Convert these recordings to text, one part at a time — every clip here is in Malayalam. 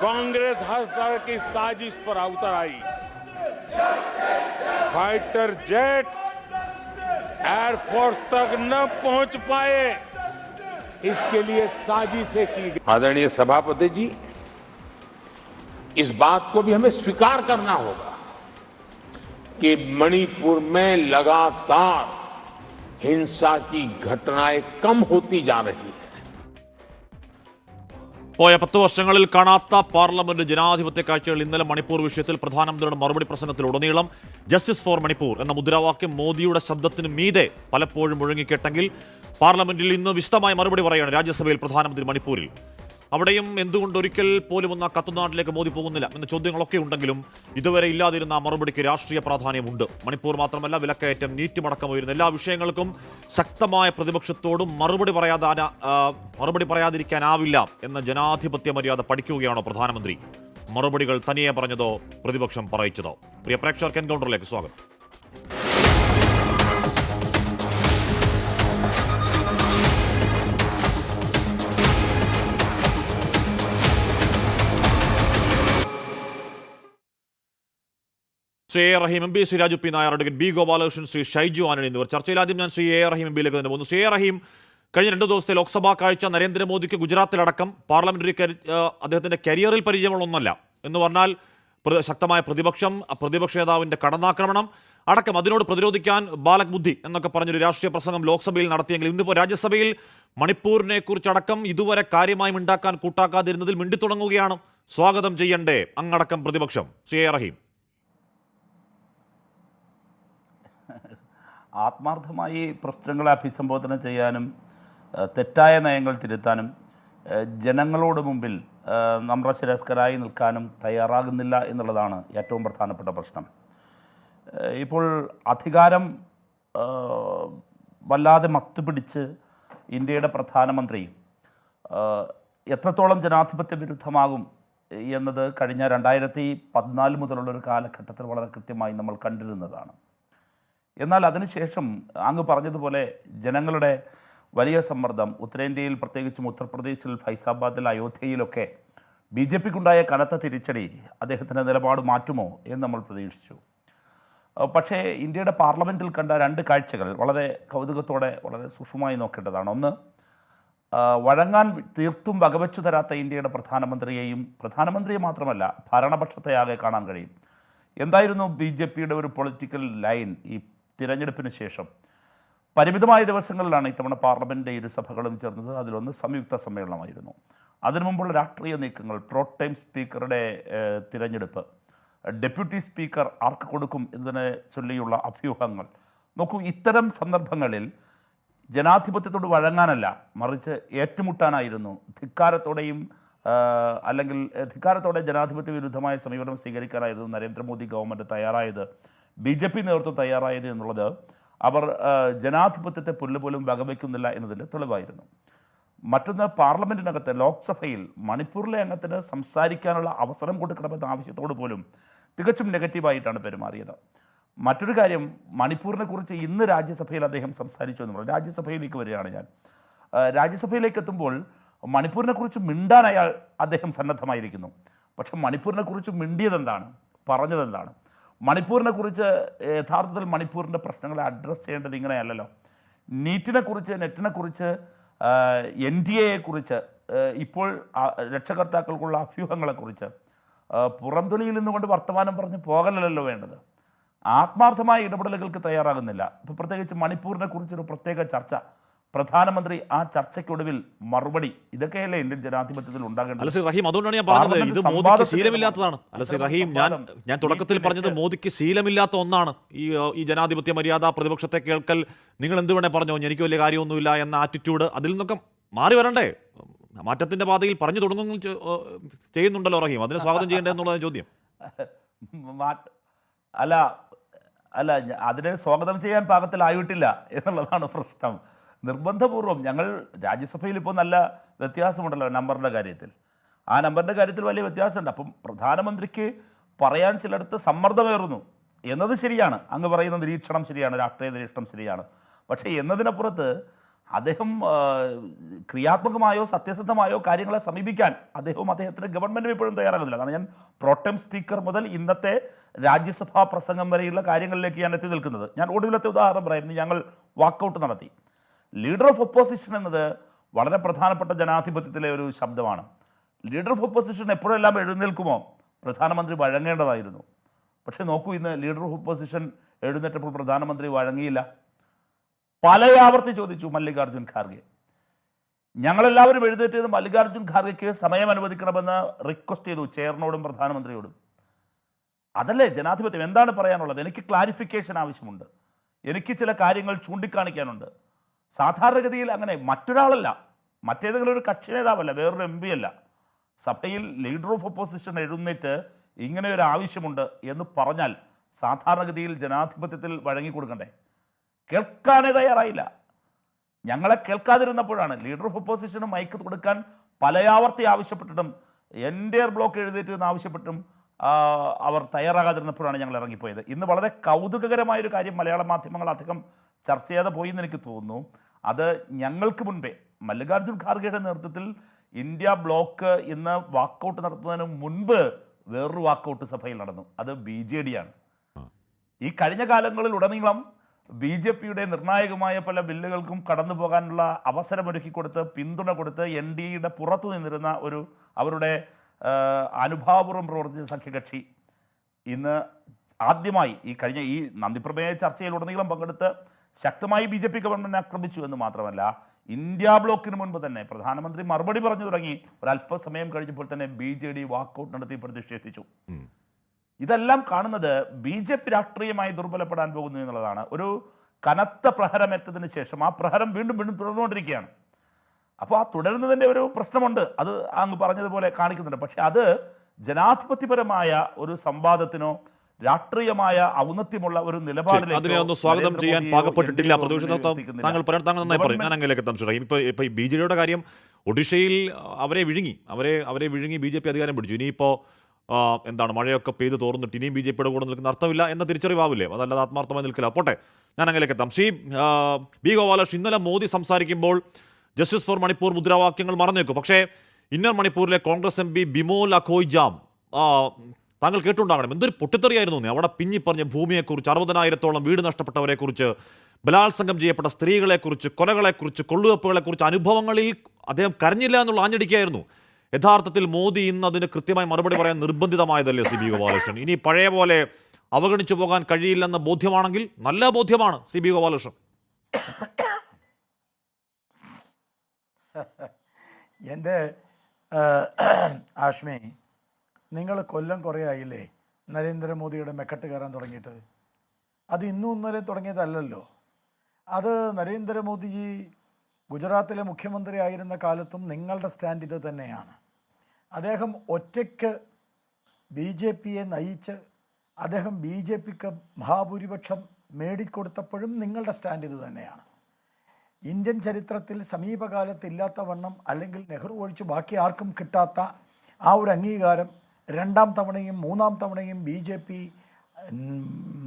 कांग्रेस हर तरह की साजिश पर उतर आई। फाइटर जेट एयरफोर्स तक न पहुंच पाए, इसके लिए साजिशें की गई। आदरणीय सभापति जी, इस बात को भी हमें स्वीकार करना होगा कि मणिपुर में लगातार हिंसा की घटनाएं कम होती जा रही है। പോയ 10 വർഷങ്ങളിൽ കാണാത്ത പാർലമെന്റ് ജനാധിപത്യ കാഴ്ചകൾ ഇന്നലെ മണിപ്പൂർ വിഷയത്തിൽ പ്രധാനമന്ത്രിയുടെ മറുപടി പ്രസംഗത്തിലുടനീളം ജസ്റ്റിസ് ഫോർ മണിപ്പൂർ എന്ന മുദ്രാവാക്യം മോദിയുടെ ശബ്ദത്തിന് മീതെ പലപ്പോഴും മുഴങ്ങിക്കേട്ടെങ്കിൽ പാർലമെന്റിൽ ഇന്ന് വിശദമായ മറുപടി പറയുകയാണ് രാജ്യസഭയിൽ പ്രധാനമന്ത്രി മണിപ്പൂരിൽ. അവിടെയും എന്തുകൊണ്ട് ഒരിക്കൽ പോലും ഒന്ന് കത്തുനാട്ടിലേക്ക് മോദി പോകുന്നില്ല എന്ന ചോദ്യങ്ങളൊക്കെ ഉണ്ടെങ്കിലും ഇതുവരെ ഇല്ലാതിരുന്ന മറുപടിക്ക് രാഷ്ട്രീയ പ്രാധാന്യമുണ്ട്. മണിപ്പൂർ മാത്രമല്ല, വിലക്കയറ്റം, നീറ്റുമടക്കം വരുന്ന എല്ലാ വിഷയങ്ങൾക്കും ശക്തമായ പ്രതിപക്ഷത്തോടും മറുപടി പറയാതിരിക്കാനാവില്ല എന്ന ജനാധിപത്യ മര്യാദ പഠിക്കുകയാണോ പ്രധാനമന്ത്രി? മറുപടികൾ തനിയെ പറഞ്ഞതോ പ്രതിപക്ഷം പറയിച്ചതോ? പ്രിയ പ്രേക്ഷകർക്ക് എൻകൗണ്ടറിലേക്ക് സ്വാഗതം. Shri A Rahim M P, Shri Raju P Nair, advocate B Gopalakrishnan, Shri Shaiju Antony എന്നിവർ ചർച്ചയിൽ. ആദ്യം ഞാൻ ശ്രീ എ റഹീം എം പിയിലേക്ക് തന്നെ പോകുന്നു. ശ്രീ എ റഹീം, കഴിഞ്ഞ 2 ദിവസത്തെ ലോക്സഭാ കാഴ്ച നരേന്ദ്രമോദിക്ക് ഗുജറാത്തിലടക്കം പാർലമെന്ററി അദ്ദേഹത്തിന്റെ കരിയറിൽ പരിചയമുള്ള ഒന്നല്ല. എന്ന് പറഞ്ഞാൽ ശക്തമായ പ്രതിപക്ഷ നേതാവിന്റെ കടന്നാക്രമണം അടക്കം അതിനോട് പ്രതിരോധിക്കാൻ ബാലക് ബുദ്ധി എന്നൊക്കെ പറഞ്ഞൊരു രാഷ്ട്രീയ പ്രസംഗം ലോക്സഭയിൽ നടത്തിയെങ്കിൽ ഇന്നിപ്പോൾ രാജ്യസഭയിൽ മണിപ്പൂരിനെ കുറിച്ചടക്കം ഇതുവരെ കാര്യമായി മിണ്ടാക്കാൻ കൂട്ടാക്കാതിരുന്നതിൽ മിണ്ടിത്തുടങ്ങുകയാണ്. സ്വാഗതം ചെയ്യണ്ടേ അങ്ങടക്കം പ്രതിപക്ഷം? ശ്രീ എ റഹീം. ആത്മാർത്ഥമായി പ്രശ്നങ്ങളെ അഭിസംബോധന ചെയ്യാനും തെറ്റായ നയങ്ങൾ തിരുത്താനും ജനങ്ങളോട് മുമ്പിൽ നമ്രശിരസ്കരായി നിൽക്കാനും തയ്യാറാകുന്നില്ല എന്നുള്ളതാണ് ഏറ്റവും പ്രധാനപ്പെട്ട പ്രശ്നം. ഇപ്പോൾ അധികാരം വല്ലാതെ മത്തുപിടിച്ച് ഇന്ത്യയുടെ പ്രധാനമന്ത്രി എത്രത്തോളം ജനാധിപത്യ വിരുദ്ധമാകും എന്നത് കഴിഞ്ഞ 2014 മുതലുള്ളൊരു കാലഘട്ടത്തിൽ വളരെ കൃത്യമായി നമ്മൾ കണ്ടിരുന്നതാണ്. എന്നാൽ അതിനുശേഷം അങ്ങ് പറഞ്ഞതുപോലെ ജനങ്ങളുടെ വലിയ സമ്മർദ്ദം, ഉത്തരേന്ത്യയിൽ പ്രത്യേകിച്ചും ഉത്തർപ്രദേശിൽ, ഫൈസാബാദിൽ, അയോധ്യയിലൊക്കെ BJPക്കുണ്ടായ കനത്ത തിരിച്ചടി അദ്ദേഹത്തിൻ്റെ നിലപാട് മാറ്റുമോ എന്ന് നമ്മൾ പ്രതീക്ഷിച്ചു. പക്ഷേ ഇന്ത്യയുടെ പാർലമെൻറ്റിൽ കണ്ട 2 കാഴ്ചകൾ വളരെ കൗതുകത്തോടെ വളരെ സൂക്ഷ്മമായി നോക്കേണ്ടതാണ്. ഒന്ന്, വഴങ്ങാൻ തീർത്തും വകവെച്ചു തരാത്ത ഇന്ത്യയുടെ പ്രധാനമന്ത്രിയെ മാത്രമല്ല ഭരണപക്ഷത്തെ ആകെ കാണാൻ കഴിയും. എന്തായിരുന്നു BJPയുടെ ഒരു പൊളിറ്റിക്കൽ ലൈൻ ഈ തിരഞ്ഞെടുപ്പിന് ശേഷം? പരിമിതമായ ദിവസങ്ങളിലാണ് ഇത്തവണ പാർലമെൻറ്റിൻ്റെ ഇരുസഭകളും ചേർന്നത്. അതിലൊന്ന് സംയുക്ത സമ്മേളനമായിരുന്നു. അതിനു മുമ്പുള്ള രാഷ്ട്രീയ നീക്കങ്ങൾ, പ്രോടൈം സ്പീക്കറുടെ തിരഞ്ഞെടുപ്പ്, ഡെപ്യൂട്ടി സ്പീക്കർ ആർക്ക് കൊടുക്കും എന്നതിനെ ചൊല്ലിയുള്ള അഭ്യൂഹങ്ങൾ. നോക്കൂ, ഇത്തരം സന്ദർഭങ്ങളിൽ ജനാധിപത്യത്തോട് വഴങ്ങാനല്ല, മറിച്ച് ഏറ്റുമുട്ടാനായിരുന്നു ധിക്കാരത്തോടെ ജനാധിപത്യ വിരുദ്ധമായ സമീപനം സ്വീകരിക്കാനായിരുന്നു നരേന്ദ്രമോദി ഗവൺമെൻറ് തയ്യാറായത്, BJP നേതൃത്വം തയ്യാറായത് എന്നുള്ളത് അവർ ജനാധിപത്യത്തെ പുല്ലുപോലും വകവയ്ക്കുന്നില്ല എന്നതിൻ്റെ തെളിവായിരുന്നു. മറ്റൊന്ന്, പാർലമെൻറ്റിനകത്ത് ലോക്സഭയിൽ മണിപ്പൂരിലെ അംഗത്തിന് സംസാരിക്കാനുള്ള അവസരം കൊടുക്കണമെന്ന ആവശ്യത്തോട് പോലും തികച്ചും നെഗറ്റീവായിട്ടാണ് പെരുമാറിയത്. മറ്റൊരു കാര്യം, മണിപ്പൂരിനെ കുറിച്ച് ഇന്ന് രാജ്യസഭയിൽ അദ്ദേഹം സംസാരിച്ചു എന്ന് പറഞ്ഞു. രാജ്യസഭയിലേക്ക് വരികയാണ് ഞാൻ. രാജ്യസഭയിലേക്ക് എത്തുമ്പോൾ മണിപ്പൂരിനെ കുറിച്ച് മിണ്ടാൻ അദ്ദേഹം സന്നദ്ധമായിരിക്കുന്നു. പക്ഷെ മണിപ്പൂരിനെ കുറിച്ച് മിണ്ടിയതെന്താണ്, പറഞ്ഞതെന്താണ്? മണിപ്പൂരിനെ കുറിച്ച് യഥാർത്ഥത്തിൽ മണിപ്പൂരിൻ്റെ പ്രശ്നങ്ങളെ അഡ്രസ്സ് ചെയ്യേണ്ടത് ഇങ്ങനെയല്ലല്ലോ. നെറ്റിനെ കുറിച്ച് NDAയെക്കുറിച്ച്, ഇപ്പോൾ രക്ഷകർത്താക്കൾക്കുള്ള അഭ്യൂഹങ്ങളെക്കുറിച്ച് പുറംതൊലിയിൽ നിന്നുകൊണ്ട് വർത്തമാനം പറഞ്ഞ് പോകലല്ലോ വേണ്ടത്. ആത്മാർത്ഥമായ ഇടപെടലുകൾക്ക് തയ്യാറാകുന്നില്ല. ഇപ്പോൾ പ്രത്യേകിച്ച് മണിപ്പൂരിനെ കുറിച്ചൊരു പ്രത്യേക ചർച്ച, പ്രധാനമന്ത്രി ആ ചർച്ചയ്ക്കൊടുവിൽ മറുപടി, ഇതൊക്കെയല്ലേ ഇന്ത്യൻ ജനാധിപത്യത്തിൽ ഉണ്ടാകേണ്ടത്? ശ്രീ റഹീം, അതുകൊണ്ടാണ് ഞാൻ പറഞ്ഞത് ഇത് മോദിക്ക് ശീലമില്ലാത്തതാണ്. ശ്രീ റഹീം, ഞാൻ തുടക്കത്തിൽ പറഞ്ഞത് മോദിക്ക് ശീലമില്ലാത്ത ഒന്നാണ് ഈ ജനാധിപത്യ മര്യാദ, പ്രതിപക്ഷത്തെ കേൾക്കൽ. നിങ്ങൾ എന്ത് വേണേ പറഞ്ഞോ, എനിക്ക് വലിയ കാര്യമൊന്നുമില്ല എന്ന ആറ്റിറ്റ്യൂഡ്, അതിൽ നിന്നൊക്കെ മാറി വരണ്ടേ? മാറ്റത്തിന്റെ പാതയിൽ പറഞ്ഞു തുടങ്ങുന്നു ചെയ്യുന്നുണ്ടല്ലോ റഹീം, അതിനെ സ്വാഗതം ചെയ്യേണ്ടേ എന്നുള്ളതാണ് ചോദ്യം. അല്ല അതിനെ സ്വാഗതം ചെയ്യാൻ പാകത്തിലായിട്ടില്ല എന്നുള്ളതാണ് പ്രശ്നം. നിർബന്ധപൂർവം ഞങ്ങൾ രാജ്യസഭയിൽ ഇപ്പോൾ നല്ല വ്യത്യാസമുണ്ടല്ലോ നമ്പറിൻ്റെ കാര്യത്തിൽ. ആ നമ്പറിൻ്റെ കാര്യത്തിൽ വലിയ വ്യത്യാസമുണ്ട്. അപ്പം പ്രധാനമന്ത്രിക്ക് പറയാൻ ചിലയിടത്ത് സമ്മർദ്ദമേറുന്നു എന്നത് ശരിയാണ്. അങ്ങ് പറയുന്ന നിരീക്ഷണം ശരിയാണ്, രാഷ്ട്രീയ നിരീക്ഷണം ശരിയാണ്. പക്ഷേ എന്നതിനപ്പുറത്ത് അദ്ദേഹം ക്രിയാത്മകമായോ സത്യസന്ധമായോ കാര്യങ്ങളെ സമീപിക്കാൻ അദ്ദേഹത്തിന് ഗവൺമെൻറ്റും ഇപ്പോഴും തയ്യാറാകുന്നില്ല. അതാണ് ഞാൻ പ്രോട്ടം സ്പീക്കർ മുതൽ ഇന്നത്തെ രാജ്യസഭാ പ്രസംഗം വരെയുള്ള കാര്യങ്ങളിലേക്ക് ഞാൻ എത്തി നിൽക്കുന്നത്. ഞാൻ ഒടുവിലത്തെ ഉദാഹരണം പറയുന്നത്, ഞങ്ങൾ വാക്കൗട്ട് നടത്തി. ലീഡർ ഓഫ് ഒപ്പോസിഷൻ എന്നത് വളരെ പ്രധാനപ്പെട്ട ജനാധിപത്യത്തിലെ ഒരു ശബ്ദമാണ്. ലീഡർ ഓഫ് ഒപ്പോസിഷൻ എപ്പോഴെല്ലാം എഴുന്നേൽക്കുമോ പ്രധാനമന്ത്രി വഴങ്ങേണ്ടതായിരുന്നു. പക്ഷേ നോക്കൂ, ഇന്ന് ലീഡർ ഓഫ് ഒപ്പോസിഷൻ എഴുന്നേറ്റപ്പോൾ പ്രധാനമന്ത്രി വഴങ്ങിയില്ല. പലയാവർത്തി ചോദിച്ചു മല്ലികാർജ്ജുൻ ഖാർഗെ. ഞങ്ങളെല്ലാവരും എഴുന്നേറ്റത് മല്ലികാർജ്ജുൻ ഖാർഗെക്ക് സമയം അനുവദിക്കണമെന്ന് റിക്വസ്റ്റ് ചെയ്തു ചെയറിനോടും പ്രധാനമന്ത്രിയോടും. അതല്ലേ ജനാധിപത്യം? എന്താണ് പറയാനുള്ളത്? എനിക്ക് ക്ലാരിഫിക്കേഷൻ ആവശ്യമുണ്ട്, എനിക്ക് ചില കാര്യങ്ങൾ ചൂണ്ടിക്കാണിക്കാനുണ്ട്. സാധാരണഗതിയിൽ അങ്ങനെ മറ്റൊരാളല്ല, മറ്റേതെങ്കിലും ഒരു കക്ഷി നേതാവല്ല, വേറൊരു MP അല്ല, സഭയിൽ ലീഡർ ഓഫ് ഒപ്പോസിഷൻ എഴുന്നേറ്റ് ഇങ്ങനെ ഒരു ആവശ്യമുണ്ട് എന്ന് പറഞ്ഞാൽ സാധാരണഗതിയിൽ ജനാധിപത്യത്തിൽ വഴങ്ങിക്കൊടുക്കണ്ടേ? കേൾക്കാനേ തയ്യാറായില്ല. ഞങ്ങളെ കേൾക്കാതിരുന്നപ്പോഴാണ് ലീഡർ ഓഫ് ഒപ്പോസിഷന് മൈക്ക് കൊടുക്കാൻ പലയാവർത്തി ആവശ്യപ്പെട്ടിട്ടും എൻ്റെ ബ്ലോക്ക് എഴുന്നേറ്റ് എന്ന് ആവശ്യപ്പെട്ടും അവർ തയ്യാറാകാതിരുന്നപ്പോഴാണ് ഞങ്ങൾ ഇറങ്ങിപ്പോയത്. ഇന്ന് വളരെ കൗതുകകരമായൊരു കാര്യം മലയാള മാധ്യമങ്ങൾ അധികം ചർച്ച ചെയ്യാതെ പോയി എന്ന് എനിക്ക് തോന്നുന്നു. അത് ഞങ്ങൾക്ക് മുൻപേ മല്ലികാർജ്ജുൻ ഖാർഗെയുടെ നേതൃത്വത്തിൽ ഇന്ത്യ ബ്ലോക്ക് ഇന്ന് വാക്കൗട്ട് നടത്തുന്നതിന് മുൻപ് വേറൊരു വാക്കൗട്ട് സഭയിൽ നടന്നു. അത് BJD ആണ്. ഈ കഴിഞ്ഞ കാലങ്ങളിൽ ഉടനീളം BJPയുടെ നിർണായകമായ പല ബില്ലുകൾക്കും കടന്നു പോകാനുള്ള അവസരമൊരുക്കി കൊടുത്ത് പിന്തുണ കൊടുത്ത് NDAയുടെ പുറത്തു നിന്നിരുന്ന അവരുടെ അനുഭാവപൂർവ്വം പ്രവർത്തിച്ച സഖ്യകക്ഷി ഇന്ന് ആദ്യമായി ഈ നന്ദിപ്രമേയ ചർച്ചയിലുടനീളം പങ്കെടുത്ത് ശക്തമായി BJP ഗവൺമെൻറ് ആക്രമിച്ചു എന്ന് മാത്രമല്ല, ഇന്ത്യ ബ്ലോക്കിന് മുൻപ് തന്നെ പ്രധാനമന്ത്രി മറുപടി പറഞ്ഞു തുടങ്ങി. ഒരല്പസമയം കഴിഞ്ഞപ്പോൾ തന്നെ BJD വാക്കൗട്ട് നടത്തി പ്രതിഷേധിച്ചു. ഇതെല്ലാം കാണുന്നത് BJP രാഷ്ട്രീയമായി ദുർബലപ്പെടാൻ പോകുന്നു എന്നുള്ളതാണ്. ഒരു കനത്ത പ്രഹരമേറ്റതിന് ശേഷം ആ പ്രഹരം വീണ്ടും വീണ്ടും തുടർന്നുകൊണ്ടിരിക്കുകയാണ്. അപ്പോൾ ആ തുടരുന്നതിൻ്റെ ഒരു പ്രശ്നമുണ്ട്, അത് അങ്ങ് പറഞ്ഞതുപോലെ കാണിക്കുന്നുണ്ട്. പക്ഷെ അത് ജനാധിപത്യപരമായ ഒരു സംവാദത്തിനോ രാഷ്ട്രീയമായ ഔന്നത്യമുള്ള ഒരു നിലപാടിലേക്ക് അതിനെ ഒന്ന് സ്വാഗതം ചെയ്യാൻ പാകപ്പെട്ടിട്ടില്ല. താങ്കൾ നന്നായി പറയും. ഞാൻ അങ്ങനെയൊക്കെ എത്താം. ഇപ്പോൾ BJDയുടെ കാര്യം, ഒഡീഷയിൽ അവരെ വിഴുങ്ങി BJP അധികാരം പിടിച്ചു. ഇനിയിപ്പോൾ എന്താണ്, മഴയൊക്കെ പെയ്ത് തോർന്നിട്ട് ഇനിയും BJPയുടെ കൂടെ നിൽക്കുന്ന അർത്ഥമില്ല എന്ന തിരിച്ചറിവാവില്ലേ? അതല്ലാതെ ആത്മാർത്ഥമായി നിൽക്കില്ല. പോട്ടെ, ഞാൻ അങ്ങനെയൊക്കെ എത്താം. ശ്രീ B. ഗോപാലകൃഷ്ണൻ, ഇന്നലെ മോദി സംസാരിക്കുമ്പോൾ ജസ്റ്റിസ് ഫോർ മണിപ്പൂർ മുദ്രാവാക്യങ്ങൾ മറന്നേക്കും. പക്ഷേ ഇന്നർ മണിപ്പൂരിലെ കോൺഗ്രസ് MP ബിമോൽ അഖോയ് ജാം, താങ്കൾ കേട്ടുണ്ടാകണം, എന്തൊരു പൊട്ടിത്തെറിയായിരുന്നു. അവിടെ പിന്നിപ്പറഞ്ഞ ഭൂമിയെക്കുറിച്ച്, 60,000-ഓളം വീട് നഷ്ടപ്പെട്ടവരെക്കുറിച്ച്, ബലാത്സംഗം ചെയ്യപ്പെട്ട സ്ത്രീകളെക്കുറിച്ച്, കൊലകളെക്കുറിച്ച്, കൊള്ളുവെപ്പുകളെക്കുറിച്ച് അനുഭവങ്ങളിൽ അദ്ദേഹം കരഞ്ഞില്ല എന്നുള്ള ആഞ്ഞടിക്കുകയായിരുന്നു. യഥാർത്ഥത്തിൽ മോദി ഇന്ന് അതിന് കൃത്യമായി മറുപടി പറയാൻ നിർബന്ധിതമായതല്ലേ ശ്രീ B. ഗോപാലകൃഷ്ണൻ? ഇനി പഴയ പോലെ അവഗണിച്ചു പോകാൻ കഴിയില്ലെന്ന ബോധ്യമാണെങ്കിൽ നല്ല ബോധ്യമാണ് ശ്രീ B. ഗോപാലകൃഷ്ണൻ. എൻ്റെ ആഷ്മി, നിങ്ങൾ കൊല്ലം കുറേ ആയില്ലേ നരേന്ദ്രമോദിയുടെ മെക്കെട്ട് കയറാൻ തുടങ്ങിയിട്ട്? അത് ഇന്നും ഇന്നലെ തുടങ്ങിയതല്ലല്ലോ. അത് നരേന്ദ്രമോദിജി ഗുജറാത്തിലെ മുഖ്യമന്ത്രി ആയിരുന്ന കാലത്തും നിങ്ങളുടെ സ്റ്റാൻഡ് ഇത് തന്നെയാണ്. അദ്ദേഹം ഒറ്റയ്ക്ക് BJPയെ നയിച്ച് അദ്ദേഹം BJPക്ക് മഹാഭൂരിപക്ഷം മേടിക്കൊടുത്തപ്പോഴും നിങ്ങളുടെ സ്റ്റാൻഡ് ഇത് തന്നെയാണ്. ഇന്ത്യൻ ചരിത്രത്തിൽ സമീപകാലത്ത് ഇല്ലാത്ത വണ്ണം, അല്ലെങ്കിൽ നെഹ്റു ഒഴിച്ച് ബാക്കി ആർക്കും കിട്ടാത്ത ആ ഒരു അംഗീകാരം രണ്ടാം തവണയും മൂന്നാം തവണയും BJP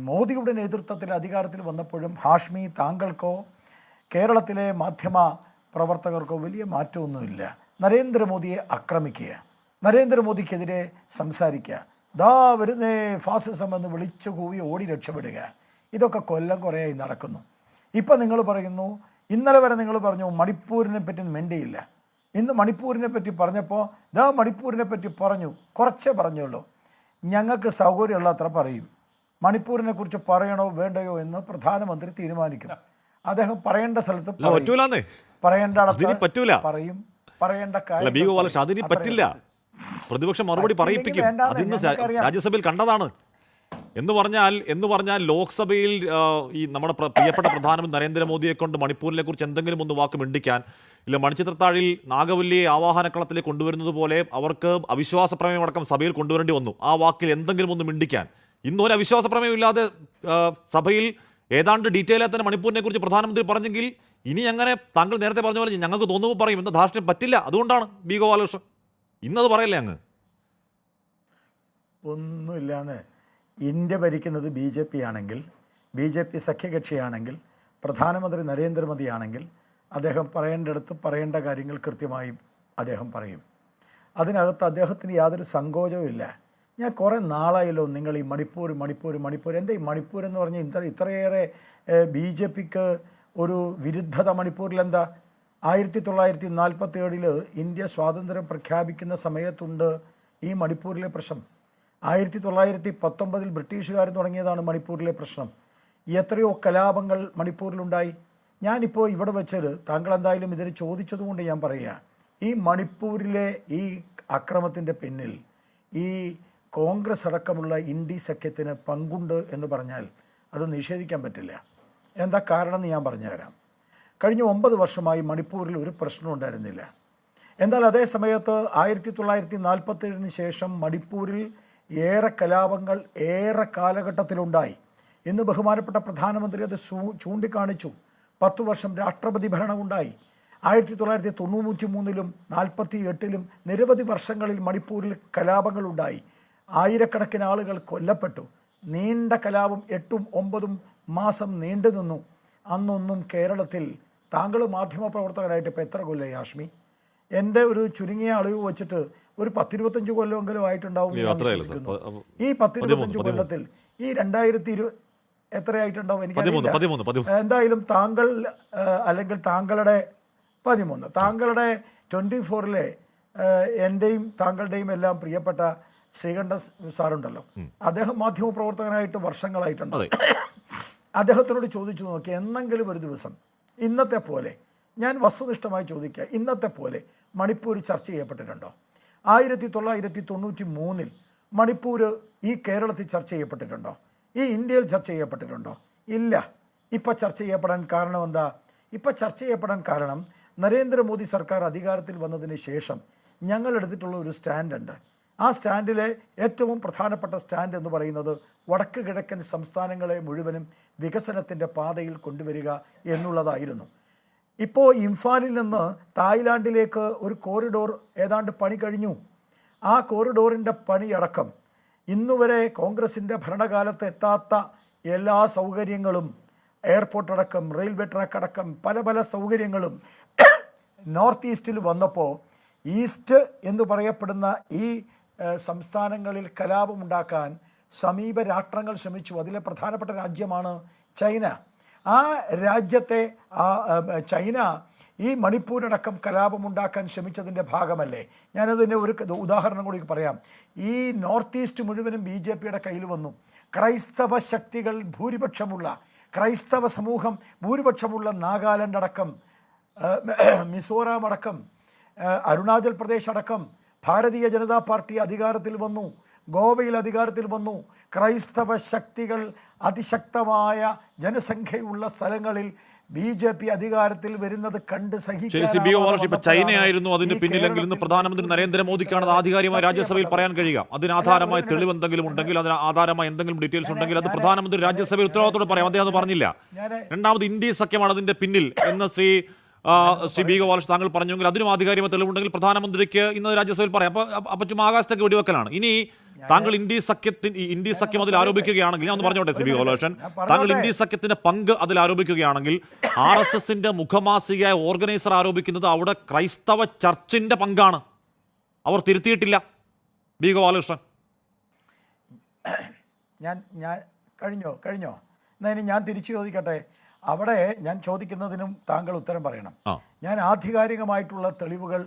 മോദിയുടെ നേതൃത്വത്തിൽ അധികാരത്തിൽ വന്നപ്പോഴും ഹാഷ്മി, താങ്കൾക്കോ കേരളത്തിലെ മാധ്യമ പ്രവർത്തകർക്കോ വലിയ മാറ്റമൊന്നുമില്ല. നരേന്ദ്രമോദിയെ ആക്രമിക്കുക, നരേന്ദ്രമോദിക്കെതിരെ സംസാരിക്കുക, ദാ വരുന്നേ ഫാസിസം എന്ന് വിളിച്ചു കൂവി ഓടി രക്ഷപ്പെടുക, ഇതൊക്കെ കൊല്ലം കുറേയായി നടക്കുന്നു. ഇപ്പം നിങ്ങൾ പറയുന്നു, ഇന്നലെ വരെ നിങ്ങൾ പറഞ്ഞു മണിപ്പൂരിനെ പറ്റി മിണ്ടിയില്ല. ഇന്ന് മണിപ്പൂരിനെ പറ്റി പറഞ്ഞപ്പോൾ ദാ മണിപ്പൂരിനെ പറ്റി പറഞ്ഞു, കുറച്ചേ പറഞ്ഞുള്ളൂ. ഞങ്ങൾക്ക് സൗകര്യമുള്ള അത്ര പറയും. മണിപ്പൂരിനെ കുറിച്ച് പറയണോ വേണ്ടയോ എന്ന് പ്രധാനമന്ത്രി തീരുമാനിക്കും. അദ്ദേഹം പറയേണ്ട സ്ഥലത്ത് പറയേണ്ട പറയും, പറയേണ്ട കാര്യം പറ്റില്ല. പ്രതിപക്ഷം മറുപടി പറയിപ്പിക്കും. അതിന്ന് രാജ്യസഭയിൽ കണ്ടതാണ്. എന്ന് പറഞ്ഞാൽ ലോക്സഭയിൽ ഈ നമ്മുടെ പ്രിയപ്പെട്ട പ്രധാനമന്ത്രി നരേന്ദ്രമോദിയെ കൊണ്ട് മണിപ്പൂരിനെ കുറിച്ച് എന്തെങ്കിലും ഒന്ന് വാക്ക് മിണ്ടിക്കാൻ, ഇല്ല മണിച്ചിത്രത്താഴിൽ നാഗവല്ലിയെ ആവാഹനക്കളത്തിലേക്ക് കൊണ്ടുവരുന്നത് പോലെ അവർക്ക് അവിശ്വാസ പ്രമേയം അടക്കം സഭയിൽ കൊണ്ടുവരേണ്ടി വന്നു ആ വാക്കിൽ എന്തെങ്കിലും ഒന്ന് മിണ്ടിക്കാൻ. ഇന്നൊരു അവിശ്വാസ പ്രമേയം ഇല്ലാതെ സഭയിൽ ഏതാണ്ട് ഡീറ്റെയിൽ ആയി തന്നെ മണിപ്പൂരിനെ കുറിച്ച് പ്രധാനമന്ത്രി പറഞ്ഞെങ്കിൽ ഇനി അങ്ങനെ താങ്കൾ നേരത്തെ പറഞ്ഞ പോലെ ഞങ്ങൾക്ക് തോന്നുമ്പോൾ പറയും എന്ന ധാർഷ്ട്യം പറ്റില്ല. അതുകൊണ്ടാണ് B. ഗോപാലകൃഷ്ണൻ ഇന്നത് പറയല്ലേ അങ്ങ്? ഒന്നുമില്ലാന്ന്. ഇന്ത്യ ഭരിക്കുന്നത് BJP ആണെങ്കിൽ, BJP സഖ്യകക്ഷിയാണെങ്കിൽ, പ്രധാനമന്ത്രി നരേന്ദ്രമോദി ആണെങ്കിൽ അദ്ദേഹം പറയേണ്ടടുത്ത് പറയേണ്ട കാര്യങ്ങൾ കൃത്യമായി അദ്ദേഹം പറയും. അതിനകത്ത് അദ്ദേഹത്തിന് യാതൊരു സങ്കോചവും ഇല്ല. ഞാൻ കുറേ നാളായല്ലോ നിങ്ങൾ ഈ മണിപ്പൂർ എന്താ ഈ മണിപ്പൂർ എന്ന് പറഞ്ഞാൽ ഇത്രയേറെ BJPക്ക് ഒരു വിരുദ്ധത മണിപ്പൂരിലെന്താ? 1947 ഇന്ത്യ സ്വാതന്ത്ര്യം പ്രഖ്യാപിക്കുന്ന സമയത്തുണ്ട് ഈ മണിപ്പൂരിലെ പ്രശ്നം. 1919 ബ്രിട്ടീഷുകാർ തുടങ്ങിയതാണ് മണിപ്പൂരിലെ പ്രശ്നം. എത്രയോ കലാപങ്ങൾ മണിപ്പൂരിലുണ്ടായി. ഞാനിപ്പോൾ ഇവിടെ വെച്ചത് താങ്കൾ എന്തായാലും ഇതിന് ചോദിച്ചതുകൊണ്ട് ഞാൻ പറയുക, ഈ മണിപ്പൂരിലെ ഈ അക്രമത്തിൻ്റെ പിന്നിൽ ഈ കോൺഗ്രസ് അടക്കമുള്ള ഇന്ത്യ സഖ്യത്തിന് പങ്കുണ്ട് എന്ന് പറഞ്ഞാൽ അത് നിഷേധിക്കാൻ പറ്റില്ല. എന്താ കാരണം എന്ന് ഞാൻ പറഞ്ഞുതരാം. കഴിഞ്ഞ 9 വർഷമായി മണിപ്പൂരിൽ ഒരു പ്രശ്നം ഉണ്ടായിരുന്നില്ല. എന്നാൽ അതേ സമയത്ത് 1947 ശേഷം മണിപ്പൂരിൽ ഏറെ കലാപങ്ങൾ ഏറെ കാലഘട്ടത്തിലുണ്ടായി. ഇന്ന് ബഹുമാനപ്പെട്ട പ്രധാനമന്ത്രി അത് ചൂണ്ടിക്കാണിച്ചു. 10 വർഷം രാഷ്ട്രപതി ഭരണമുണ്ടായി. 1993 48 നിരവധി വർഷങ്ങളിൽ മണിപ്പൂരിൽ കലാപങ്ങളുണ്ടായി. ആയിരക്കണക്കിന് ആളുകൾ കൊല്ലപ്പെട്ടു. നീണ്ട കലാപം 8-9 മാസം നീണ്ടു നിന്നു. അന്നൊന്നും കേരളത്തിൽ താങ്കൾ മാധ്യമപ്രവർത്തകരായിട്ട് ഇപ്പോൾ എത്ര കൊല്ലമായി ഹാഷ്മി? എൻ്റെ ഒരു ചുരുങ്ങിയ അളവ് വെച്ചിട്ട് ഒരു 10-25 കൊല്ലമെങ്കിലും ആയിട്ടുണ്ടാവും ഞാൻ വിശ്വസിക്കുന്നു. ഈ 10-25 കൊല്ലത്തിൽ ഈ 2020 എത്രയായിട്ടുണ്ടാവും എനിക്കറിയില്ല. എന്തായാലും താങ്കൾ അല്ലെങ്കിൽ താങ്കളുടെ 13 താങ്കളുടെ 24 എൻ്റെയും താങ്കളുടെയും എല്ലാം പ്രിയപ്പെട്ട ശ്രീകണ്ഠൻ സാറുണ്ടല്ലോ, അദ്ദേഹം മാധ്യമപ്രവർത്തകനായിട്ട് വർഷങ്ങളായിട്ടുണ്ട്. അദ്ദേഹത്തിനോട് ചോദിച്ചു നോക്കി, എന്നെങ്കിലും ഒരു ദിവസം ഇന്നത്തെ പോലെ, ഞാൻ വസ്തുനിഷ്ഠമായി ചോദിക്കുക, ഇന്നത്തെ പോലെ മണിപ്പൂർ ചർച്ച ചെയ്യപ്പെട്ടിട്ടുണ്ടോ? 1993 മണിപ്പൂർ ഈ കേരളത്തിൽ ചർച്ച ചെയ്യപ്പെട്ടിട്ടുണ്ടോ? ഈ ഇന്ത്യയിൽ ചർച്ച ചെയ്യപ്പെട്ടിട്ടുണ്ടോ? ഇല്ല. ഇപ്പം ചർച്ച ചെയ്യപ്പെടാൻ കാരണം എന്താ? ഇപ്പം ചർച്ച ചെയ്യപ്പെടാൻ കാരണം നരേന്ദ്രമോദി സർക്കാർ അധികാരത്തിൽ വന്നതിന് ശേഷം ഞങ്ങൾ എടുത്തിട്ടുള്ള ഒരു സ്റ്റാൻഡുണ്ട്. ആ സ്റ്റാൻഡിലെ ഏറ്റവും പ്രധാനപ്പെട്ട സ്റ്റാൻഡ് എന്ന് പറയുന്നത് വടക്ക് കിഴക്കൻ സംസ്ഥാനങ്ങളെ മുഴുവനും വികസനത്തിൻ്റെ പാതയിൽ കൊണ്ടുവരിക എന്നുള്ളതായിരുന്നു. ഇപ്പോൾ ഇംഫാലിൽ നിന്ന് തായ്ലാൻഡിലേക്ക് ഒരു കോറിഡോർ ഏതാണ്ട് പണി കഴിഞ്ഞു. ആ കോറിഡോറിൻ്റെ പണിയടക്കം ഇന്നുവരെ കോൺഗ്രസിൻ്റെ ഭരണകാലത്ത് എത്താത്ത എല്ലാ സൗകര്യങ്ങളും, എയർപോർട്ട് അടക്കം റെയിൽവേ ട്രാക്ക് അടക്കം പല സൗകര്യങ്ങളും നോർത്ത് ഈസ്റ്റിൽ വന്നപ്പോൾ ഈസ്റ്റ് എന്ന് പറയപ്പെടുന്ന ഈ സംസ്ഥാനങ്ങളിൽ കലാപമുണ്ടാക്കാൻ സമീപ രാഷ്ട്രങ്ങൾ ശ്രമിച്ചു. അതിലെ പ്രധാനപ്പെട്ട രാജ്യമാണ് ചൈന. ആ രാജ്യത്തെ ചൈന ഈ മണിപ്പൂരടക്കം കലാപമുണ്ടാക്കാൻ ശ്രമിച്ചതിൻ്റെ ഭാഗമല്ലേ? ഞാനതിൻ്റെ ഒരു ഉദാഹരണം കൂടി പറയാം. ഈ നോർത്ത് ഈസ്റ്റ് മുഴുവനും BJPയുടെ കയ്യിൽ വന്നു. ക്രൈസ്തവ ശക്തികൾ ഭൂരിപക്ഷമുള്ള, ക്രൈസ്തവ സമൂഹം ഭൂരിപക്ഷമുള്ള നാഗാലാൻഡ് അടക്കം, മിസോറാം അടക്കം, അരുണാചൽ പ്രദേശ് അടക്കം ഭാരതീയ ജനതാ പാർട്ടി അധികാരത്തിൽ വന്നു. ഗോവയിൽ അധികാരത്തിൽ വന്നു. ക്രൈസ്തവ ശക്തികൾ അതിശക്തമായ ജനസംഖ്യയുള്ള സ്ഥലങ്ങളിൽ BJP അധികാരത്തിൽ വരുന്നത് കണ്ട് സഹിക്കാൻ ചൈനയായിരുന്നു അതിന് പിന്നിലെങ്കിൽ ഇന്ന് പ്രധാനമന്ത്രി നരേന്ദ്രമോദിക്കാണ് ആധികാരികമായി രാജ്യസഭയിൽ പറയാൻ കഴിയുക. അതിനാധാരമായ തെളിവ് എന്തെങ്കിലും ഉണ്ടെങ്കിൽ, അതിന് ആധാരമായ എന്തെങ്കിലും ഡീറ്റെയിൽസ് ഉണ്ടെങ്കിൽ അത് പ്രധാനമന്ത്രി രാജ്യസഭയിൽ ഉത്തരവാദിത്തോടെ പറയാം. അദ്ദേഹം അത് പറഞ്ഞില്ല. രണ്ടാമത് ഇന്ത്യ സഖ്യമാണ് അതിന്റെ പിന്നിൽ എന്ന് ശ്രീ ബി ഗോപാലകൃഷ്ണൻ താങ്കൾ പറഞ്ഞെങ്കിൽ അതിനും ആധികാരികമായ തെളിവുണ്ടെങ്കിൽ പ്രധാനമന്ത്രിക്ക് ഇന്ന് രാജ്യസഭയിൽ പറയാം. അപ്പൊ ചുമ്മാ ആകാശത്തേക്ക് വെടിവെക്കലാണ്. ഇനി താങ്കൾ ഇന്ത്യ സഖ്യം അതിൽ ആരോപിക്കുകയാണെങ്കിൽ, ഞാൻ ഒന്ന് പറഞ്ഞോട്ടെ ബി ഗോപാലകൃഷ്ണൻ, താങ്കൾ ഇന്ത്യ സഖ്യത്തിന്റെ പങ്ക് അതിൽ ആരോപിക്കുകയാണെങ്കിൽ RSSന്റെ മുഖമാസികയായ ഓർഗനൈസർ ആരോപിക്കുന്നത് അവിടെ ക്രൈസ്തവ ചർച്ചിന്റെ പങ്കാണ്. അവർ തിരുത്തിയിട്ടില്ല. ബി ഗോപാലകൃഷ്ണൻ, ഞാൻ കഴിഞ്ഞോ എന്നാ ഇനി ഞാൻ തിരിച്ചു ചോദിക്കട്ടെ. അവിടെ ഞാൻ ചോദിക്കുന്നതിനും താങ്കൾ ഉത്തരം പറയണം. ഞാൻ ആധികാരികമായിട്ടുള്ള തെളിവുകൾ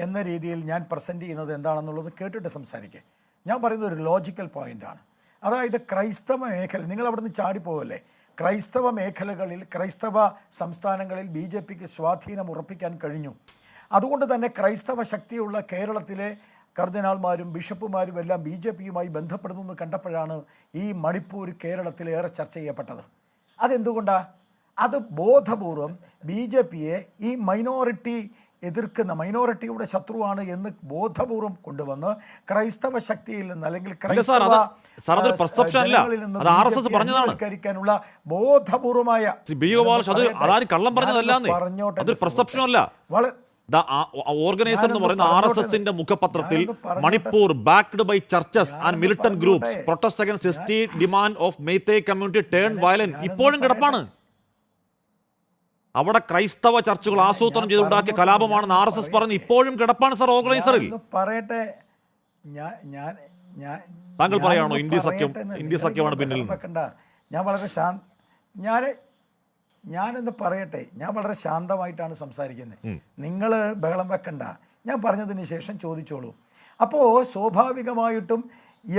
എന്ന രീതിയിൽ ഞാൻ പ്രസൻറ്റ് ചെയ്യുന്നത് എന്താണെന്നുള്ളത് കേട്ടിട്ട് സംസാരിക്കുക. ഞാൻ പറയുന്നത് ഒരു ലോജിക്കൽ പോയിൻ്റാണ്. അതായത് ക്രൈസ്തവ മേഖല, നിങ്ങൾ അവിടെ നിന്ന് ചാടിപ്പോവല്ലേ, ക്രൈസ്തവ മേഖലകളിൽ, ക്രൈസ്തവ സംസ്ഥാനങ്ങളിൽ BJPക്ക് സ്വാധീനം ഉറപ്പിക്കാൻ കഴിഞ്ഞു. അതുകൊണ്ട് തന്നെ ക്രൈസ്തവ ശക്തിയുള്ള കേരളത്തിലെ കർദിനാൾമാരും ബിഷപ്പുമാരും എല്ലാം BJPയുമായി ബന്ധപ്പെടുന്നു എന്ന് കണ്ടപ്പോഴാണ് ഈ മണിപ്പൂർ കേരളത്തിൽ ഏറെ ചർച്ച ചെയ്യപ്പെട്ടത്. അതെന്തുകൊണ്ടാണ്? അത് ബോധപൂർവം BJPയെ ഈ മൈനോറിറ്റി എതിർക്കുന്ന, മൈനോറിറ്റിയുടെ ശത്രുവാണ് എന്ന് ബോധപൂർവം കൊണ്ടുവന്ന് ക്രൈസ്തവ ശക്തിയിൽ നിന്ന് അല്ലെങ്കിൽ ക്രൈസ്തവ ബോധപൂർവമായ ഓർഗനൈസർ എന്ന് പറയുന്ന RSSന്റെ മുഖപത്രത്തിൽ Manipur backed by churches and militant groups protest against state demand of Meitei community turn violent ഇപ്പോഴും കിടപ്പാണ്. അവിടെ ക്രൈസ്തവ ചർച്ചുകൾ ആസൂത്രണം ചെയ്തുണ്ടാക്കിയ കലാപമാണെന്ന് RSS പറഞ്ഞ് ഇപ്പോഴും കിടപ്പാണ് സർ ഓർഗനൈസറിൽ. പറയട്ടെ, താങ്കൾ പറയാണോ ഇന്ത്യ സഖ്യമാണ് പിന്നിൽ? ഞാൻ വളരെ ഞാനെന്ന് പറയട്ടെ, ഞാൻ വളരെ ശാന്തമായിട്ടാണ് സംസാരിക്കുന്നത്. നിങ്ങൾ ബഹളം വെക്കണ്ട, ഞാൻ പറഞ്ഞതിന് ശേഷം ചോദിച്ചോളൂ. അപ്പോൾ സ്വാഭാവികമായിട്ടും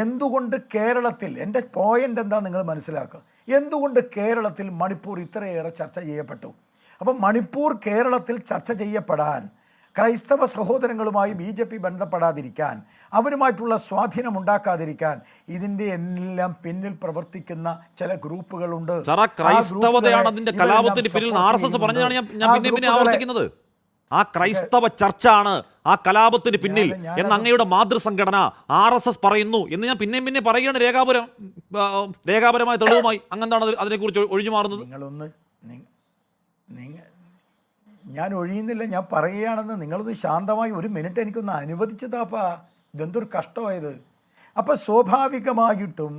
എന്തുകൊണ്ട് കേരളത്തിൽ, എൻ്റെ പോയിന്റ് എന്താ നിങ്ങൾ മനസ്സിലാക്കുക, എന്തുകൊണ്ട് കേരളത്തിൽ മണിപ്പൂർ ഇത്രയേറെ ചർച്ച ചെയ്യപ്പെട്ടു? അപ്പം മണിപ്പൂർ കേരളത്തിൽ ചർച്ച ചെയ്യപ്പെടാൻ ക്രൈസ്തവ സഹോദരങ്ങളുമായി BJP ബന്ധപ്പെടാതിരിക്കാൻ, അവരുമായിട്ടുള്ള സ്വാധീനം ഉണ്ടാക്കാതിരിക്കാൻ ഇതിൻ്റെ എല്ലാം പിന്നിൽ പ്രവർത്തിക്കുന്ന ചില ഗ്രൂപ്പുകളുണ്ട്. ക്രൈസ്തവതയാണ് അതിന്റെ കലാപത്തിന് പിന്നിൽ RSS പറഞ്ഞതാണ് ഞാൻ പിന്നെ ആവർത്തിക്കുന്നത്. ആ ക്രൈസ്തവ ചർച്ചാണ് ആ കലാപത്തിന് പിന്നിൽ എന്ന് അങ്ങയുടെ മാതൃസംഘടന RSS പറയുന്നു എന്ന് ഞാൻ പിന്നെ പറയുകയാണ് രേഖാപരമായ തെളിവുമായി. അങ്ങെന്താണ് അതിനെക്കുറിച്ച് ഒഴിഞ്ഞു മാറുന്നത്? ഞാൻ ഒഴിയുന്നില്ല, ഞാൻ പറയുകയാണെന്ന് നിങ്ങളൊന്ന് ശാന്തമായി ഒരു മിനിറ്റ് എനിക്കൊന്ന് അനുവദിച്ചതാപ്പാ. ഇതെന്തൊരു കഷ്ടമായത്. അപ്പോൾ സ്വാഭാവികമായിട്ടും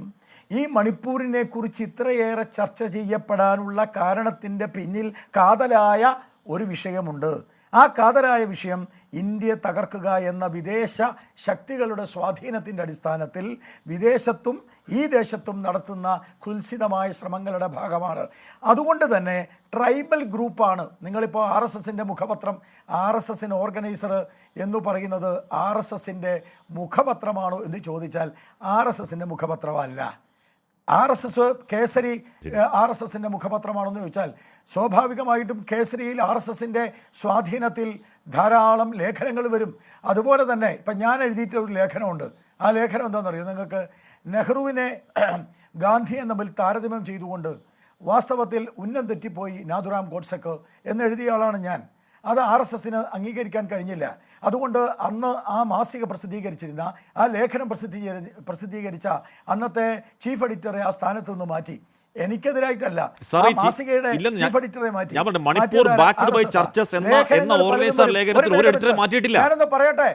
ഈ മണിപ്പൂരിനെ കുറിച്ച് ഇത്രയേറെ ചർച്ച ചെയ്യപ്പെടാനുള്ള കാരണത്തിൻ്റെ പിന്നിൽ കാതലായ ഒരു വിഷയമുണ്ട്. ആ കാതലായ വിഷയം ഇന്ത്യയെ തകർക്കുക എന്ന വിദേശ ശക്തികളുടെ സ്വാധീനത്തിൻ്റെ അടിസ്ഥാനത്തിൽ വിദേശത്തും ഈ ദേശത്തും നടത്തുന്ന കുൽസിതമായ ശ്രമങ്ങളുടെ ഭാഗമാണ്. അതുകൊണ്ട് തന്നെ ട്രൈബൽ ഗ്രൂപ്പാണ്. നിങ്ങളിപ്പോൾ RSSൻ്റെ മുഖപത്രം, RSSന് ഓർഗനൈസർ എന്ന് പറയുന്നത് RSSൻ്റെ മുഖപത്രമാണോ എന്ന് ചോദിച്ചാൽ RSSൻ്റെ മുഖപത്രമല്ല. RSS കേസരി RSSൻ്റെ മുഖപത്രമാണെന്ന് ചോദിച്ചാൽ സ്വാഭാവികമായിട്ടും കേസരിയിൽ RSSൻ്റെ സ്വാധീനത്തിൽ ധാരാളം ലേഖനങ്ങൾ വരും. അതുപോലെ തന്നെ ഇപ്പം ഞാൻ എഴുതിയിട്ട് ഒരു ലേഖനമുണ്ട്. ആ ലേഖനം എന്താണെന്നറിയോ നിങ്ങൾക്ക്? നെഹ്റുവിനെ ഗാന്ധിയെ തമ്മിൽ താരതമ്യം ചെയ്തുകൊണ്ട് വാസ്തവത്തിൽ ഉന്നം തെറ്റിപ്പോയി നാഥുറാം ഗോഡ്സെക്ക് എന്നെഴുതിയ ആളാണ് ഞാൻ. അത് RSSന് അംഗീകരിക്കാൻ കഴിഞ്ഞില്ല. അതുകൊണ്ട് അന്ന് ആ മാസിക പ്രസിദ്ധീകരിച്ചിരുന്ന ആ ലേഖനം പ്രസിദ്ധീകരിച്ച അന്നത്തെ ചീഫ് എഡിറ്ററെ ആ സ്ഥാനത്ത് നിന്ന് മാറ്റി. എനിക്കെതിരായിട്ടല്ല, മാസികയുടെ ചീഫ് എഡിറ്ററെ മാറ്റി. ഞാനൊന്ന് പറയട്ടെ,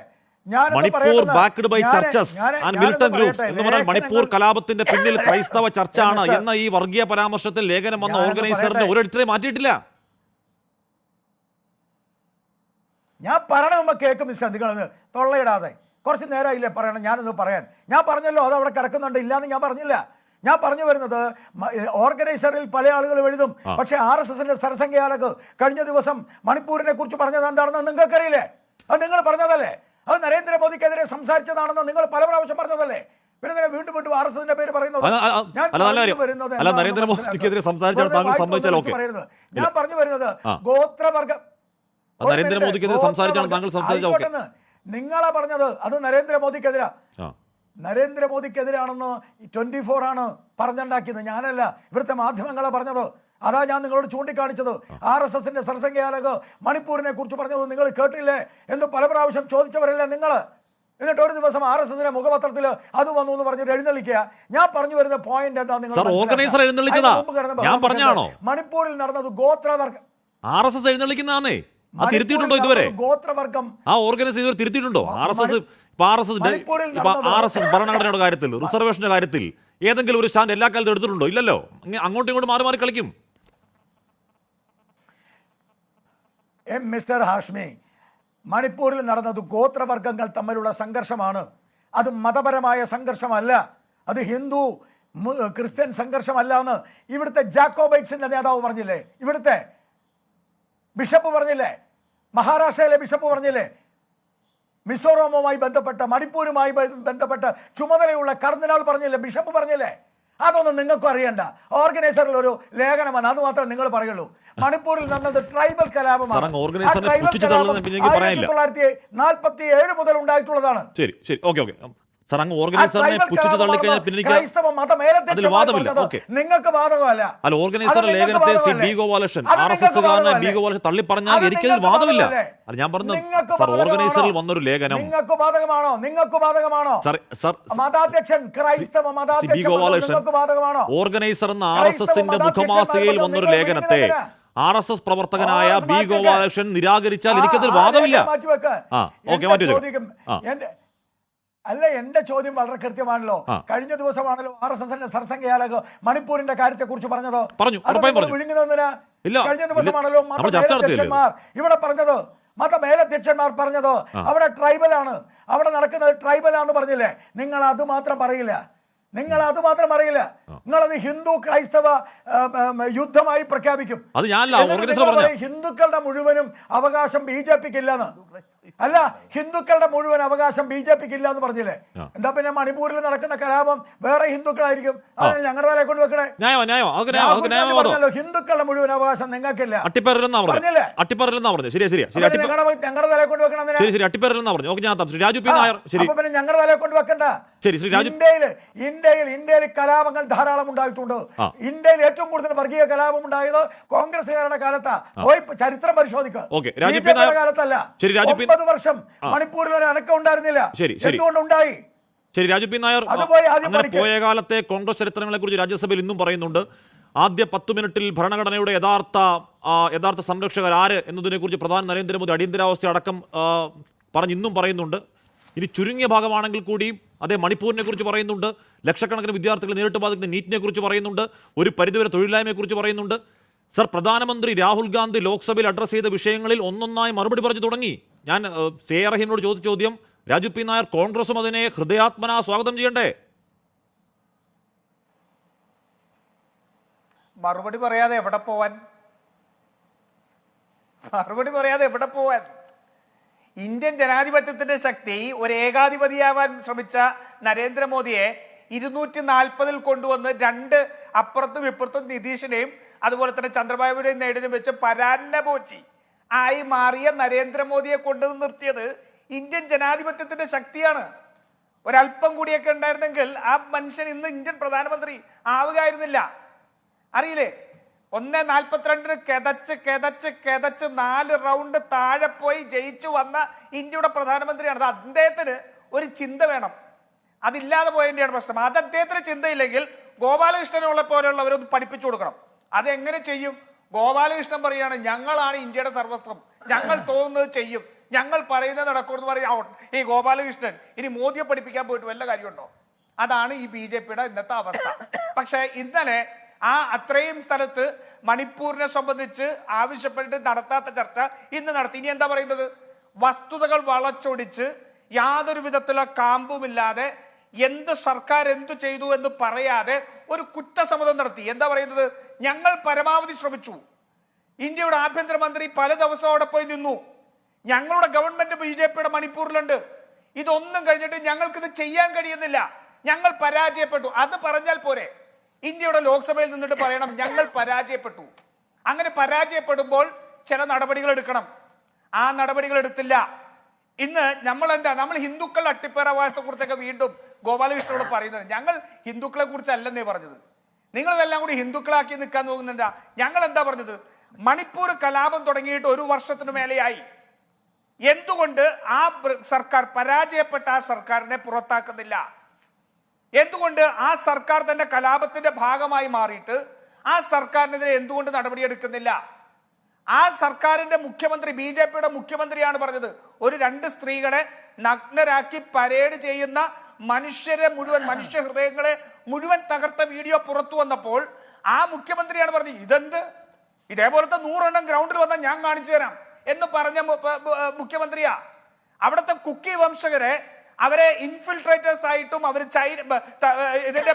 മണിപ്പൂർ കലാപത്തിന്റെ പിന്നിൽ ക്രൈസ്തവ ചർച്ചാണ് എന്ന ഈ വർഗീയ പരാമർശത്തിൽ ലേഖനം വന്ന ഓർഗനൈസറിന്റെ ഒരു എഡിറ്ററെ മാറ്റിയിട്ടില്ല. ഞാൻ പറയണമെന്ന് കേൾക്കും മിസ്റ്റർ, നിങ്ങളത് തൊള്ളയിടാതെ. കുറച്ച് നേരമായില്ലേ പറയണം, ഞാനൊന്ന് പറയാൻ. ഞാൻ പറഞ്ഞല്ലോ അത് അവിടെ കിടക്കുന്നുണ്ട്, ഇല്ലാന്ന് ഞാൻ പറഞ്ഞില്ല. ഞാൻ പറഞ്ഞു വരുന്നത് ഓർഗനൈസറിൽ പല ആളുകളും എഴുതും, പക്ഷേ RSSന്റെ സർസംഘചാലക് കഴിഞ്ഞ ദിവസം മണിപ്പൂരിനെ കുറിച്ച് പറഞ്ഞത് എന്താണെന്ന് നിങ്ങൾക്കറിയില്ലേ? അത് നിങ്ങൾ പറഞ്ഞതല്ലേ? അത് നരേന്ദ്രമോദിക്കെതിരെ സംസാരിച്ചതാണെന്ന് നിങ്ങൾ പല പ്രാവശ്യം പറഞ്ഞതല്ലേ? പിന്നെ വീണ്ടും RSSന്റെ പേര് പറയുന്നത്. ഞാൻ പറഞ്ഞു വരുന്നത് ഗോത്രവർഗം നരേന്ദ്രമോദിക്കെതിരെ സംസാരിച്ചാണ് താങ്കൾ സംസാരിച്ചത്. നിങ്ങളാ പറഞ്ഞത് അത് നരേന്ദ്രമോദിക്കെതിരാ. നരേന്ദ്രമോദിക്കെതിരാണെന്ന് 24 ആണ് പറഞ്ഞുണ്ടാക്കിയത്, ഞാനല്ല. ഇവിടുത്തെ മാധ്യമങ്ങളാണ് പറഞ്ഞത്. അതാ ഞാൻ നിങ്ങളോട് ചൂണ്ടിക്കാണിച്ചത്. RSSന്റെ സർസംഘചാലക് മണിപ്പൂരിനെ കുറിച്ച് പറഞ്ഞത് നിങ്ങൾ കേട്ടില്ലേ എന്ന് പല പ്രാവശ്യം ചോദിച്ചവരല്ലേ നിങ്ങൾ? എന്നിട്ട് ഒരു ദിവസം RSSന്റെ മുഖപത്രത്തിൽ അത് വന്നു എന്ന് പറഞ്ഞിട്ട് എഴുന്നള്ളിക്കുക. ഞാൻ പറഞ്ഞു വരുന്ന പോയിന്റ് എന്താ? നിങ്ങൾ മണിപ്പൂരിൽ നടന്നത് ഗോത്രവർഗം. RSS എഴുന്നള്ളിക്കുന്നതാണേ. അത് തിരുത്തിയിട്ടുണ്ടോ ഇതുവരെ? ഗോത്രവർഗം ആ ഓർഗനൈസ് ഇതുവരെ തിരുത്തിയിട്ടുണ്ടോ? RSS ഭരണഘടനയുടെ കാര്യത്തിൽ, റിസർവേഷന്റെ കാര്യത്തിൽ ഏതെങ്കിലും ഒരു സ്റ്റാൻഡ് എല്ലാ കാലത്തും എടുത്തിട്ടുണ്ടോ? ഇല്ലല്ലോ. അങ്ങോട്ടും ഇങ്ങോട്ടും മാറി മാറി കളിക്കും. മിസ്റ്റർ ഹാഷ്മി, മണിപ്പൂരിൽ നടന്നത് ഗോത്രവർഗങ്ങൾ തമ്മിലുള്ള സംഘർഷമാണ്. അത് മതപരമായ സംഘർഷമല്ല, അത് ഹിന്ദു ക്രിസ്ത്യൻ സംഘർഷമല്ല എന്ന് ഇവിടുത്തെ ജാക്കോബൈറ്റ്സിന്റെ നേതാവ് പറഞ്ഞില്ലേ? ഇവിടുത്തെ ബിഷപ്പ് പറഞ്ഞില്ലേ? മഹാരാഷ്ട്രയിലെ ബിഷപ്പ് പറഞ്ഞില്ലേ? മിസോറാമുമായി ബന്ധപ്പെട്ട, മണിപ്പൂരുമായി ബന്ധപ്പെട്ട ചുമതലയുള്ള കർദിനാൾ പറഞ്ഞില്ലേ? ബിഷപ്പ് പറഞ്ഞില്ലേ? അതൊന്നും നിങ്ങൾക്കും അറിയണ്ട. ഓർഗനൈസറിൽ ഒരു ലേഖനമാണ്, അത് മാത്രമേ നിങ്ങൾ പറയുള്ളൂ. മണിപ്പൂരിൽ നടന്നത് ട്രൈബൽ കലാപമാണ്. 1947 മുതൽ ഉണ്ടായിട്ടുള്ളതാണ്. ശരി ശരി, ഓക്കെ ഓക്കെ. സാർ, അങ്ങ് ഓർഗനൈസറിനെ പുച്ഛിച്ച് തള്ളിക്കഴിഞ്ഞാൽ പിന്നെ നിങ്ങൾക്ക് ബാധകമല്ല. അല്ല, ഓർഗനൈസർ ലേഖനത്തെ ബി ഗോപാലകൃഷ്ണൻ ബി ഗോപാലകൃഷ്ണൻ തള്ളി പറഞ്ഞാൽ എനിക്കതിൽ വാദമില്ല. അല്ല, ഞാൻ പറഞ്ഞത് സാർ, ഓർഗനൈസറിൽ വന്നൊരു ലേഖനം നിങ്ങൾക്ക് ബാധകമാണോ? നിങ്ങൾക്ക് ബാധകമാണോ? മതാധ്യക്ഷൻ ക്രൈസ്തവ ബി ഗോപാലകൃഷ്ണൻ ഓർഗനൈസർ എന്ന RSSന്റെ മുഖമാസികയിൽ വന്നൊരു ലേഖനത്തെ RSS പ്രവർത്തകനായ ബി ഗോപാലകൃഷ്ണൻ നിരാകരിച്ചാൽ എനിക്കതിൽ വാദമില്ല. ആ, ഓക്കെ, മാറ്റി വെച്ചേക്കാം. അല്ല, എന്റെ ചോദ്യം വളരെ കൃത്യമാണല്ലോ. കഴിഞ്ഞ ദിവസമാണല്ലോ RSSന്റെ സർസംഘചാലക് മണിപ്പൂരിന്റെ കാര്യത്തെ കുറിച്ച് പറഞ്ഞത്. വിഴുങ്ങുന്നതിന് കഴിഞ്ഞ ദിവസമാണല്ലോ മതമേലധ്യക്ഷന്മാർ ഇവിടെ പറഞ്ഞത്. മതമേലധ്യക്ഷന്മാർ പറഞ്ഞത് അവിടെ ട്രൈബലാണ്, അവിടെ നടക്കുന്നത് ട്രൈബലാന്ന് പറഞ്ഞില്ലേ? നിങ്ങൾ അത് മാത്രം പറയില്ല, നിങ്ങളത് ഹിന്ദു ക്രൈസ്തവ യുദ്ധമായി പ്രഖ്യാപിക്കും. ഹിന്ദുക്കളുടെ മുഴുവനും അവകാശം BJPക്ക് ഇല്ലെന്ന്. അല്ല, ഹിന്ദുക്കളുടെ മുഴുവൻ അവകാശം BJPക്ക് ഇല്ല എന്ന് പറഞ്ഞില്ലേ? എന്താ പിന്നെ മണിപ്പൂരിൽ നടക്കുന്ന കലാപം വേറെ ഹിന്ദുക്കളായിരിക്കും? അതിന് ഞങ്ങളുടെ തലയെ കൊണ്ട് വെക്കണേ? പറഞ്ഞല്ലോ ഹിന്ദുക്കളുടെ മുഴുവൻ അവകാശം നിങ്ങൾക്കില്ല പറഞ്ഞില്ലേ? ഞങ്ങളുടെ തലയെ കൊണ്ട് വെക്കണം. പിന്നെ ഞങ്ങളുടെ തലയെ കൊണ്ട് വെക്കണ്ട. ഇന്ത്യയിൽ കലാപങ്ങൾ ധാരാളം ഉണ്ടായിട്ടുണ്ട്. ഇന്ത്യയിൽ ഏറ്റവും കൂടുതൽ വർഗീയ കലാപം ഉണ്ടായത് കോൺഗ്രസുകാരുടെ കാലത്താ. പോയി ചരിത്രം പരിശോധിക്കുക. കാലത്തല്ല. 9 വർഷം മണിപ്പൂരിൽ ഒരു അനക്കം ഉണ്ടായിരുന്നില്ല. എന്തുകൊണ്ടുണ്ടായി? ശരി, രാജു പി നായർ പോയ കാലത്തെ കോൺഗ്രസ് ചരിത്രങ്ങളെ കുറിച്ച് രാജ്യസഭയിൽ ഇന്നും പറയുന്നുണ്ട്. ആദ്യ 10 മിനിറ്റിൽ ഭരണഘടനയുടെ യഥാർത്ഥ സംരക്ഷകർ ആര് എന്നതിനെ കുറിച്ച് പ്രധാനമന്ത്രി നരേന്ദ്രമോദി അടിയന്തരാവസ്ഥ അടക്കം ഇന്നും പറയുന്നുണ്ട്. ഇനി ചുരുങ്ങിയ ഭാഗമാണെങ്കിൽ കൂടി അതേ മണിപ്പൂരിനെ കുറിച്ച് പറയുന്നുണ്ട്. ലക്ഷക്കണക്കിന് വിദ്യാർത്ഥികളെ നേരിട്ട് ബാധിക്കുന്ന നീറ്റിനെ കുറിച്ച് പറയുന്നുണ്ട്. ഒരു പരിധിവരെ തൊഴിലില്ലായ്മയെ കുറിച്ച് പറയുന്നുണ്ട്. സർ, പ്രധാനമന്ത്രി രാഹുൽ ഗാന്ധി ലോക്സഭയിൽ അഡ്രസ് ചെയ്ത വിഷയങ്ങളിൽ ഒന്നൊന്നായി മറുപടി പറഞ്ഞു തുടങ്ങി. ഞാൻ A.R. റഹീമിനോട് ചോദിച്ച ചോദ്യം, രാജു പി നായർ കോൺഗ്രസും അതിനെ ഹൃദയാത്മന സ്വാഗതം ചെയ്യണ്ടേ? മറുപടി പറയാതെ എവിടെ പോവാൻ? ഇന്ത്യൻ ജനാധിപത്യത്തിന്റെ ശക്തി ഒരു ഏകാധിപതിയാവാൻ ശ്രമിച്ച നരേന്ദ്രമോദിയെ 240 കൊണ്ടുവന്ന് അപ്പുറത്തും ഇപ്പുറത്തും നിതീഷിനെയും അതുപോലെ തന്നെ ചന്ദ്രബാബുവിനെയും നേടിനും വെച്ച് പരാന്നപോച്ചി ആയി മാറിയ നരേന്ദ്രമോദിയെ കൊണ്ടുവന്ന് നിർത്തിയത് ഇന്ത്യൻ ജനാധിപത്യത്തിന്റെ ശക്തിയാണ്. ഒരല്പം കൂടിയൊക്കെ ഉണ്ടായിരുന്നെങ്കിൽ ആ മനുഷ്യൻ ഇന്ന് ഇന്ത്യൻ പ്രധാനമന്ത്രി ആവുകയായിരുന്നില്ല. അറിയില്ലേ? 1:42 കിതച്ച് 4 റൗണ്ട് താഴെ പോയി ജയിച്ചു വന്ന ഇന്ത്യയുടെ പ്രധാനമന്ത്രിയാണ്. അദ്ദേഹത്തിന് ഒരു ചിന്ത വേണം. അതില്ലാതെ പോയതിൻ്റെയാണ് പ്രശ്നം. അത് അദ്ദേഹത്തിന് ചിന്തയില്ലെങ്കിൽ ഗോപാലകൃഷ്ണനുള്ള പോലെയുള്ളവരൊന്ന് പഠിപ്പിച്ചു കൊടുക്കണം. അതെങ്ങനെ ചെയ്യും? ഗോപാലകൃഷ്ണൻ പറയാണ് ഞങ്ങളാണ് ഇന്ത്യയുടെ സർവസ്വം, ഞങ്ങൾ തോന്നുന്നത് ചെയ്യും, ഞങ്ങൾ പറയുന്നത് നടക്കുമെന്ന് പറയാം. ഈ ഗോപാലകൃഷ്ണൻ ഇനി മോദിയെ പഠിപ്പിക്കാൻ പോയിട്ട് വല്ല കാര്യമുണ്ടോ? അതാണ് ഈ BJPയുടെ ഇന്നത്തെ അവസ്ഥ. പക്ഷെ ഇന്നലെ അത്രയും സ്ഥലത്ത് മണിപ്പൂരിനെ സംബന്ധിച്ച് ആവശ്യപ്പെട്ടിട്ട് നടത്താത്ത ചർച്ച ഇന്ന് നടത്തി. ഇനി എന്താ പറയുന്നത്? വസ്തുതകൾ വളച്ചൊടിച്ച് യാതൊരു വിധത്തിലുള്ള കാമ്പുമില്ലാതെ സർക്കാർ എന്തു ചെയ്തു എന്ന് പറയാതെ ഒരു കുറ്റസമ്മതം നടത്തി. എന്താ പറയുന്നത്? ഞങ്ങൾ പരമാവധി ശ്രമിച്ചു. ഇന്ത്യയുടെ ആഭ്യന്തരമന്ത്രി പല ദിവസം അവിടെ പോയി നിന്നു. ഞങ്ങളുടെ ഗവൺമെന്റ് BJPയുടെ മണിപ്പൂരിലുണ്ട്. ഇതൊന്നും കഴിഞ്ഞിട്ട് ഞങ്ങൾക്കിത് ചെയ്യാൻ കഴിയുന്നില്ല, ഞങ്ങൾ പരാജയപ്പെട്ടു. അത് പറഞ്ഞാൽ പോരെ? ഇന്ത്യയുടെ ലോക്സഭയിൽ നിന്നിട്ട് പറയണം ഞങ്ങൾ പരാജയപ്പെട്ടു. അങ്ങനെ പരാജയപ്പെടുമ്പോൾ ചില നടപടികൾ എടുക്കണം. ആ നടപടികൾ എടുത്തില്ല. ഇന്ന് നമ്മൾ ഹിന്ദുക്കളുടെ അട്ടിപ്പേറാവകാശത്തെ കുറിച്ചൊക്കെ വീണ്ടും ഗോപാലകൃഷ്ണനോട് പറയുന്നത്. ഞങ്ങൾ ഹിന്ദുക്കളെ കുറിച്ചല്ലെന്നേ പറഞ്ഞത്. നിങ്ങളിതെല്ലാം കൂടി ഹിന്ദുക്കളാക്കി നിൽക്കാൻ നോക്കുന്നുണ്ട. ഞങ്ങൾ എന്താ പറഞ്ഞത്? മണിപ്പൂർ കലാപം തുടങ്ങിയിട്ട് 1 വർഷത്തിനു മേലെയായി. എന്തുകൊണ്ട് ആ സർക്കാർ പരാജയപ്പെട്ട ആ സർക്കാരിനെ പുറത്താക്കുന്നില്ല? എന്തുകൊണ്ട് ആ സർക്കാർ തന്നെ കലാപത്തിന്റെ ഭാഗമായി മാറിയിട്ട് ആ സർക്കാരിനെതിരെ എന്തുകൊണ്ട് നടപടിയെടുക്കുന്നില്ല? ആ സർക്കാരിന്റെ മുഖ്യമന്ത്രി BJPയുടെ മുഖ്യമന്ത്രിയാണ് പറഞ്ഞത്, ഒരു 2 സ്ത്രീകളെ നഗ്നരാക്കി പരേഡ് ചെയ്യുന്ന മനുഷ്യ ഹൃദയങ്ങളെ മുഴുവൻ തകർത്ത വീഡിയോ പുറത്തു വന്നപ്പോൾ ആ മുഖ്യമന്ത്രിയാണ് പറഞ്ഞത് ഇതെന്ത്, ഇതേപോലത്തെ 100 എണ്ണം ഗ്രൗണ്ടിൽ വന്നാൽ ഞാൻ കാണിച്ചു തരാം എന്ന് പറഞ്ഞ മുഖ്യമന്ത്രിയാ. അവിടുത്തെ കുക്കി വംശകരെ അവരെ ഇൻഫിൽട്രേറ്റേഴ്സ് ആയിട്ടും അവർ ഇതിന്റെ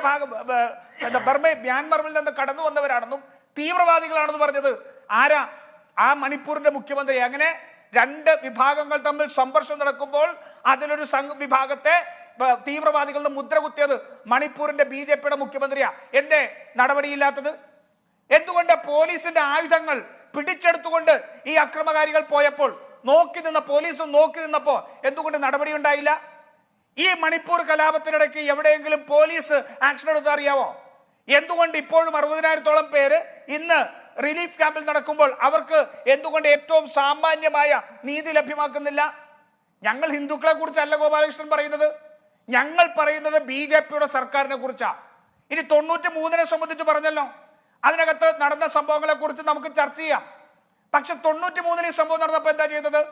മ്യാൻമറിൽ നിന്ന് കടന്നു വന്നവരാണെന്നും തീവ്രവാദികളാണെന്ന് പറഞ്ഞത് ആരാ? ആ മണിപ്പൂരിന്റെ മുഖ്യമന്ത്രി. അങ്ങനെ 2 വിഭാഗങ്ങൾ തമ്മിൽ സംഘർഷം നടക്കുമ്പോൾ അതിലൊരു വിഭാഗത്തെ തീവ്രവാദികളുടെ മുദ്ര കുത്തിയത് മണിപ്പൂരിന്റെ BJPയുടെ മുഖ്യമന്ത്രിയാ. എന്തേ നടപടിയില്ലാത്തത്? എന്തുകൊണ്ട് പോലീസിന്റെ ആയുധങ്ങൾ പിടിച്ചെടുത്തുകൊണ്ട് ഈ അക്രമകാരികൾ പോയപ്പോൾ പോലീസ് നോക്കി നിന്നപ്പോ എന്തുകൊണ്ട് നടപടി ഉണ്ടായില്ല? ഈ മണിപ്പൂർ കലാപത്തിനിടയ്ക്ക് എവിടെയെങ്കിലും പോലീസ് ആക്ഷൻ എടുത്ത് അറിയാവോ? എന്തുകൊണ്ട് ഇപ്പോഴും 60,000-ഓളം പേര് ഇന്ന് റിലീഫ് ക്യാമ്പിൽ നടക്കുമ്പോൾ അവർക്ക് എന്തുകൊണ്ട് ഏറ്റവും സാമാന്യമായ നീതി ലഭ്യമാക്കുന്നില്ല? ഞങ്ങൾ ഹിന്ദുക്കളെ കുറിച്ചല്ല ഗോപാലകൃഷ്ണൻ പറയുന്നത്, ഞങ്ങൾ പറയുന്നത് BJPയുടെ സർക്കാരിനെ കുറിച്ചാ. ഇനി 93-നെ സംബന്ധിച്ച് പറഞ്ഞല്ലോ, അതിനകത്ത് നടന്ന സംഭവങ്ങളെ കുറിച്ച് നമുക്ക് ചർച്ച ചെയ്യാം. പക്ഷെ 93-ന് ഈ സംഭവം നടന്നപ്പോൾ എന്താ ചെയ്തത്?